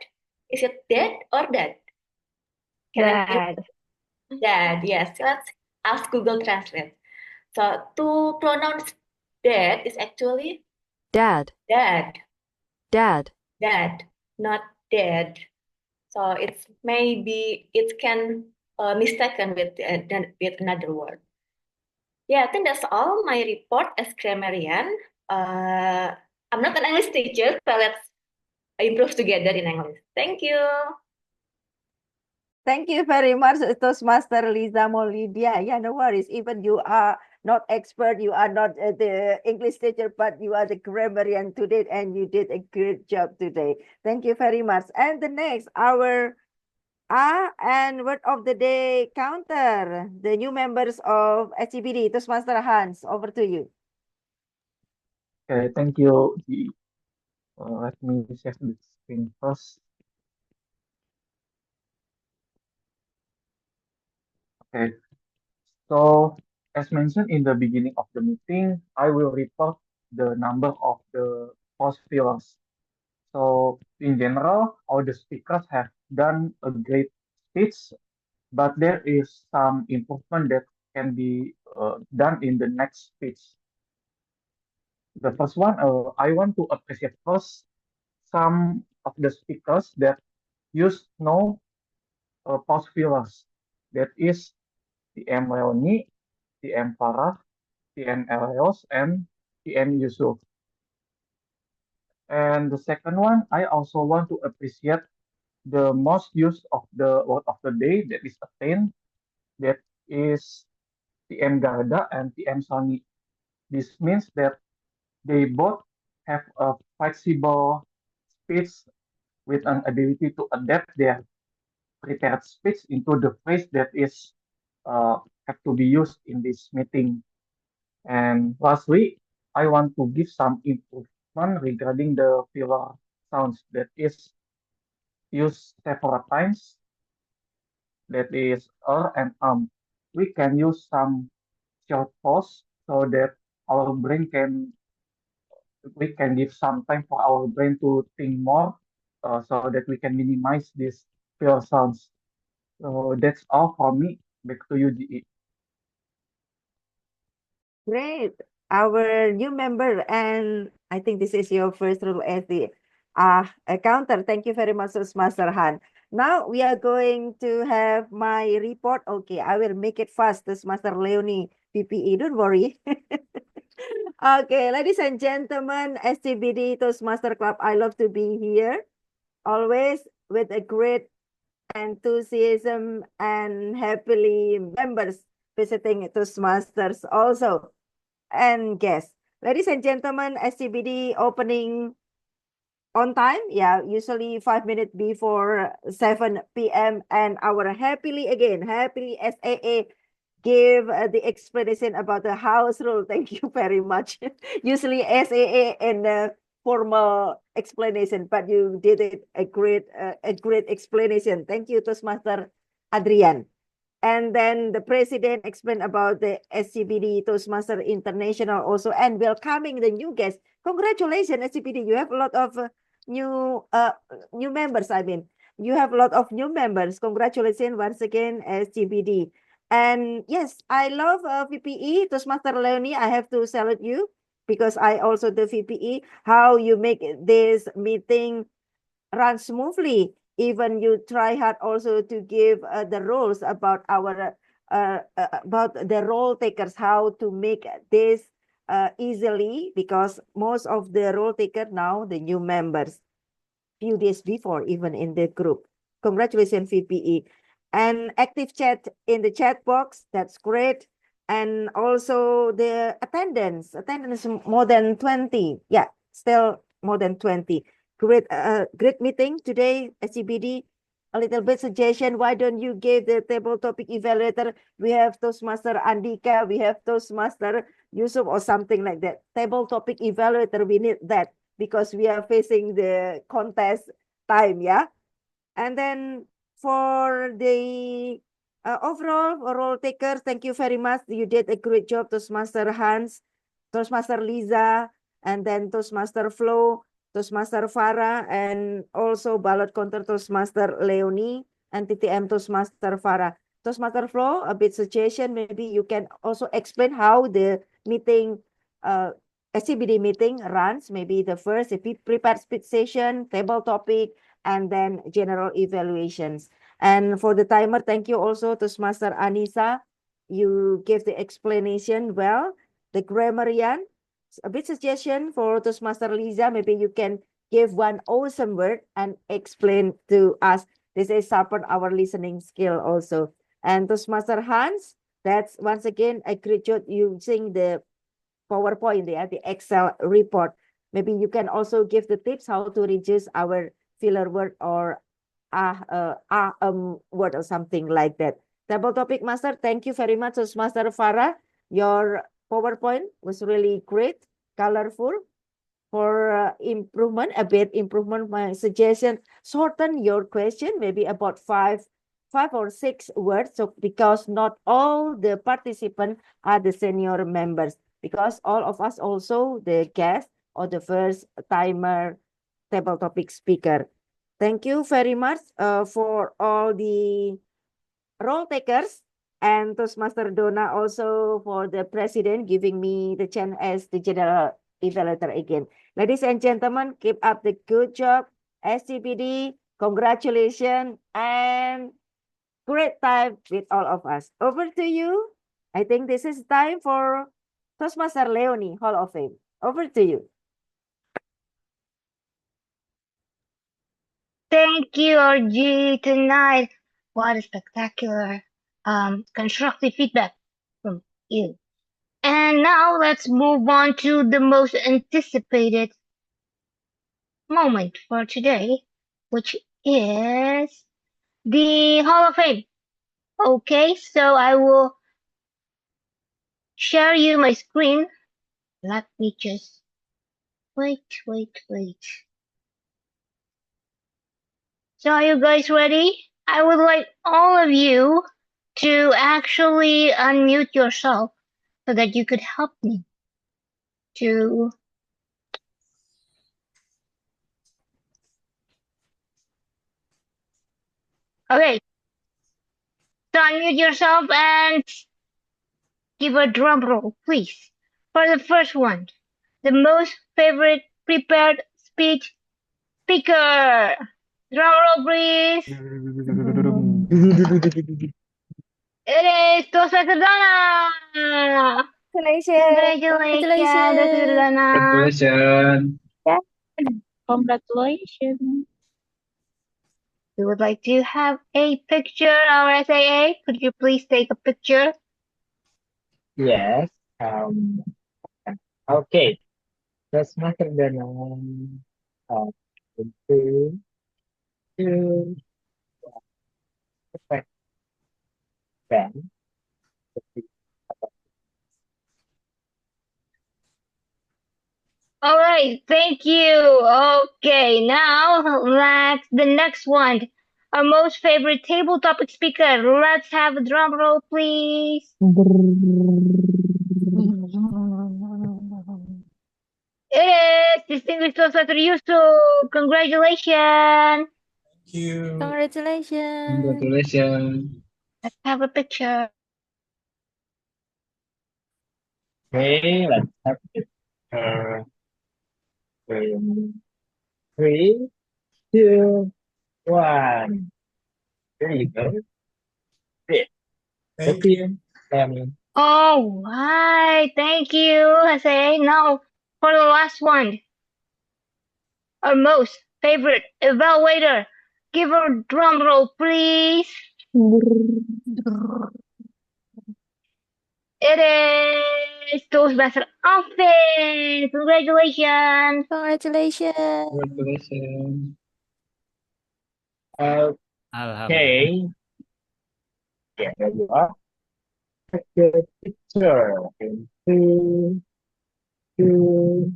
Is it dad or dad? Dad. Dad, yes. Let's ask Google Translate. So to pronounce dad is actually Dad. dad. Dad. Dad, not dead. So it's maybe it can mistaken with another word. Yeah, I think that's all my report as grammarian. I'm not an English teacher, so let's improve together in English. Thank you. Thank you very much, Toastmaster Liza Molidia. Yeah, no worries. Even you are not expert, you are not the English teacher, but you are the grammarian today, and you did a great job today. Thank you very much. And the next, our and word of the day counter, the new members of SCBD. Toastmaster Hans, over to you. Okay, thank you. Let me share the screen first. Okay, so as mentioned in the beginning of the meeting, I will report the number of the post fillers. So in general, all the speakers have done a great speech, but there is some improvement that can be done in the next speech. The first one, I want to appreciate first some of the speakers that use no pause fillers. That is TM Leony, TM Farah, TM Elios, and TM Yusuf. And the second one, I also want to appreciate the most use of the word of the day, that is Attain, that is TM Garda and TM Sony. This means that they both have a flexible speech with an ability to adapt their prepared speech into the phrase that is have to be used in this meeting. And lastly, I want to give some improvement regarding the filler sounds that is used several times. That is and We can use some short pause so that our brain can we can give some time for our brain to think more, so that we can minimize these filler sounds. So that's all for me. Back to you, GE. Great. Our new member, and I think this is your first role as the accountant. Thank you very much, Master Han. Now we are going to have my report. Okay, I will make it fast, Master Leony PPE. Don't worry. Okay, ladies and gentlemen, SCBD Toastmaster Club, I love to be here. Always with a great enthusiasm and happily members visiting Toastmasters also and guests. Ladies and gentlemen, SCBD opening on time. Yeah, usually 5 minutes before 7 p.m. And our happily SAA give the explanation about the house rule. Thank you very much. Usually SAA and formal explanation, but you did it a great explanation. Thank you, Toastmaster Adrian. And then the president explained about the SCBD Toastmaster International also, and welcoming the new guests. Congratulations, SCBD. You have a lot of new members. I mean, you have a lot of new members. Congratulations once again, SCBD. And yes, I love VPE, Toastmaster Leony. I have to salute you because I also do VPE. How you make this meeting run smoothly. Even you try hard also to give the rules about our about the role takers, how to make this easily, because most of the role taker now the new members few days before even in the group. Congratulations, VPE. And active chat in the chat box, that's great. And also the attendance more than 20. Yeah, still more than 20. Great meeting today, SCBD. A little bit suggestion, why don't you give the table topic evaluator? We have Toastmaster Andika, we have Toastmaster Yusuf or something like that. Table topic evaluator, we need that because we are facing the contest time, yeah? And then for the overall role takers, thank you very much. You did a great job, Toastmaster Hans, Toastmaster Liza, and then Toastmaster Flo, Toastmaster Farah, and also Ballot counter Toastmaster Leony, and TTM Toastmaster Farah. Toastmaster Flo, a bit suggestion, maybe you can also explain how the meeting, SCBD meeting runs, maybe the first, if you prepared speech session, table topic, and then general evaluations. And for the timer, thank you also to Toastmaster Anisa. You gave the explanation well. The Grammarian, a bit suggestion for Toastmaster Liza, maybe you can give one awesome word and explain to us. This is sharpen our listening skill also. And Toastmaster Hans, that's once again a great job using the PowerPoint, the Excel report. Maybe you can also give the tips how to reduce our filler word or word or something like that. Table topic master, thank you very much, Master Farah. Your PowerPoint was really great, colorful. For improvement, a bit improvement, my suggestion, shorten your question, maybe about five or six words. So because not all the participants are the senior members, because all of us also the guest or the first timer table topic speaker. Thank you very much for all the role takers and Toastmaster Donna also for the president giving me the chance as the general evaluator again. Ladies and gentlemen, keep up the good job. SCBD, congratulations and great time with all of us. Over to you. I think this is time for Toastmaster Leony, Hall of Fame. Over to you. Thank you, RG, tonight. What a spectacular constructive feedback from you. And now let's move on to the most anticipated moment for today, which is the Hall of Fame. Okay, so I will share you my screen. Let me just wait. So are you guys ready? I would like all of you to actually unmute yourself so that you could help me to okay. So unmute yourself and give a drum roll, please. For the first one, the most favorite prepared speech speaker. Drum roll, please. It is Toastmaster Donna. Congratulations, Toastmaster Donna. Congratulations. Yeah. Congratulations. We would like to have a picture, our SAA. Could you please take a picture? Yes. Okay. Let's make it then. Three, two, perfect. Then. All right, thank you. Okay, now let's the next one. Our most favorite table topic speaker. Let's have a drum roll, please. It is distinguished Toastmaster Yusuf. Congratulations. Thank you. Congratulations. Congratulations. Let's have a picture. Okay, let's have it. Three, two, one. There you go. Great. Thank you. All right, thank you. SAA. Now for the last one. Our most favorite evaluator. Give her a drum roll, please. It is Toastmaster Office. Congratulations. Congratulations. Congratulations. Okay. Yeah, there you are. Take the picture in 3, 2,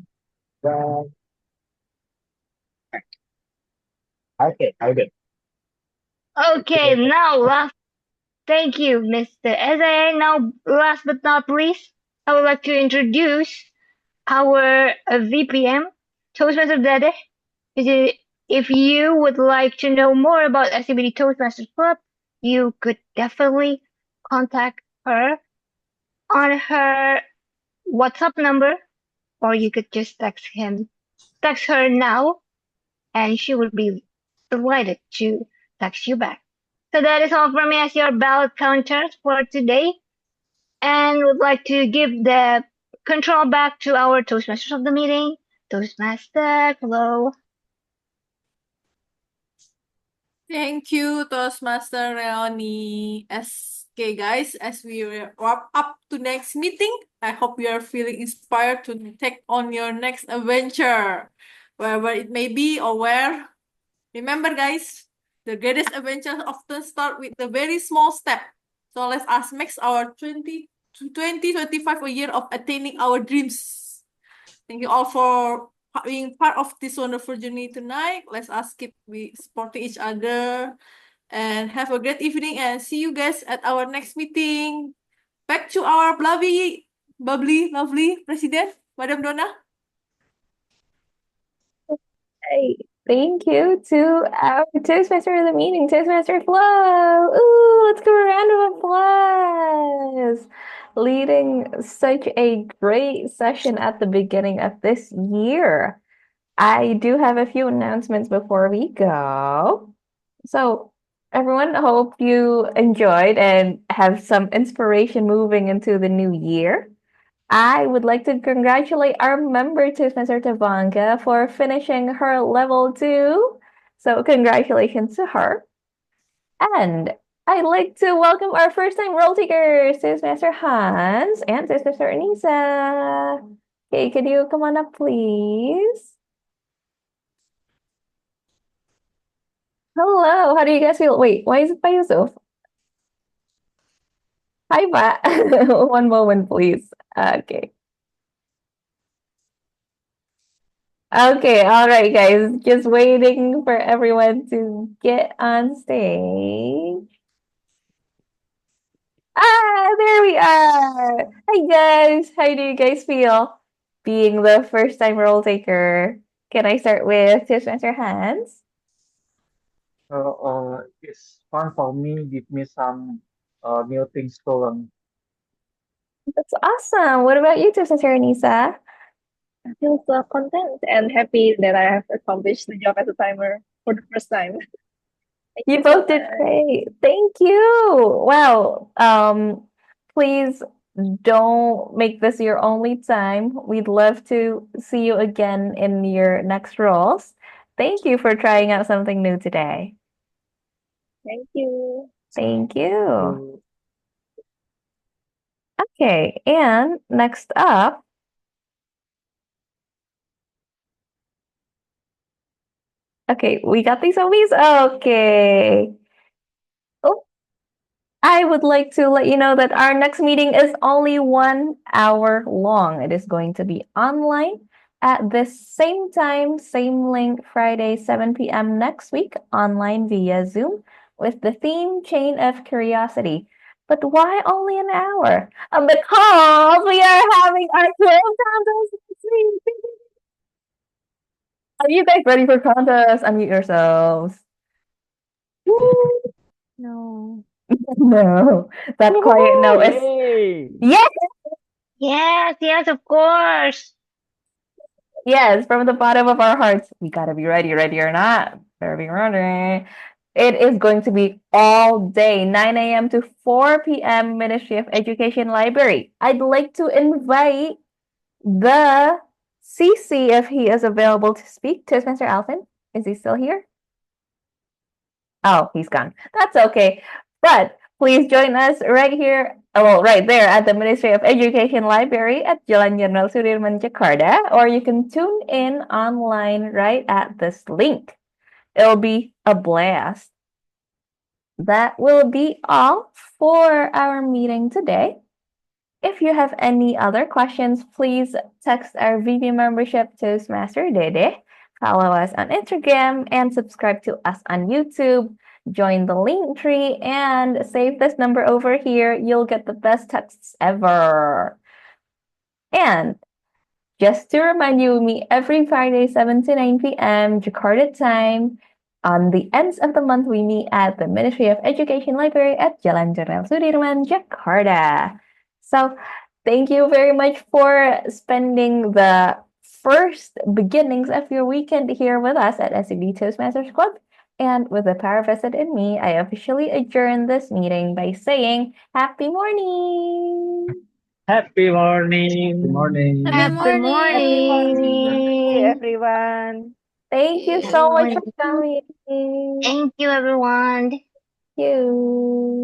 1. Okay, all good. Okay, now last. Thank you, Mr. SA. Now, last but not least, I would like to introduce our VPM, Toastmaster Dede. If you would like to know more about SCBD Toastmasters Club, you could definitely contact her on her WhatsApp number, or you could just text her now, and she would be delighted to text you back. So that is all from me as your ballot counters for today, and would like to give the control back to our Toastmasters of the meeting. Toastmaster, hello. Thank you, Toastmaster Leony. Okay, guys, as we wrap up to next meeting, I hope you are feeling inspired to take on your next adventure, wherever it may be or where. Remember, guys, the greatest adventures often start with a very small step. So let us make our 2025 a year of attaining our dreams. Thank you all for being part of this wonderful journey tonight. Let us keep supporting each other and have a great evening and see you guys at our next meeting. Back to our bubbly, lovely president, Madam Donna. Hey, thank you to our Toastmaster of the meeting, Toastmaster Flo. Ooh, let's give a round of applause. Leading such a great session at the beginning of this year. I do have a few announcements before we go. So, everyone, hope you enjoyed and have some inspiration moving into the new year. I would like to congratulate our member Toastmaster Tavanka for finishing her level 2. So congratulations to her. And I'd like to welcome our first time role takers, Toastmaster Hans and Toastmaster Anisa. Okay, can you come on up, please? Hello, how do you guys feel? Wait, why is it by yourself? Hi, Pat. One moment, please. Okay. Okay, all right, guys. Just waiting for everyone to get on stage. There we are. Hi, guys. How do you guys feel being the first time role taker? Can I start with Toastmaster Hans? It's fun for me. Give me some new things to learn. That's awesome. What about you, Toastmaster Anisa? I feel so content and happy that I have accomplished the job as a timer for the first time. Thank You you so both did much. great. Thank you. Wow. Please don't make this your only time. We'd love to see you again in your next roles. Thank you for trying out something new today. Thank you. Thank you. Okay, and next up, okay, we got these zombies. Okay. Oh, I would like to let you know that our next meeting is only 1 hour long. It is going to be online at the same time, same link, Friday, 7 p.m. next week, online via Zoom, with the theme Chain of Curiosity. But why only an hour? Because we are having our quiz contest this week. Are you guys ready for contest? Unmute yourselves. Woo! No. No, that quiet no is Yay! yes, Yes, of course. yes, from the bottom of our hearts. We gotta be ready or not. Better be ready. It is going to be all day, 9 a.m. to 4 p.m. Ministry of Education Library. I'd like to invite the CC if he is available to speak. Toastmaster Alvin, is he still here? Oh, he's gone. That's okay. But Please join us right here, right there at the Ministry of Education Library at Jalan Jenderal Sudirman, Jakarta, or you can tune in online right at this link. It'll be a blast. That will be all for our meeting today. If you have any other questions, please text our VP membership Toastmaster Dede, follow us on Instagram, and subscribe to us on YouTube. Join the link tree and save this number over here. You'll get the best texts ever. And just to remind you, we meet every Friday, 7 to 9 p.m. Jakarta time. On the ends of the month, we meet at the Ministry of Education Library at Jalan Jenderal Sudirman, Jakarta. So thank you very much for spending the first beginnings of your weekend here with us at SCBD Toastmasters Club. And with the power vested in me, I officially adjourn this meeting by saying happy morning. Happy morning. Good morning. Happy Happy morning, morning. everyone. Thank you so much for coming. Thank you, everyone. Thank you.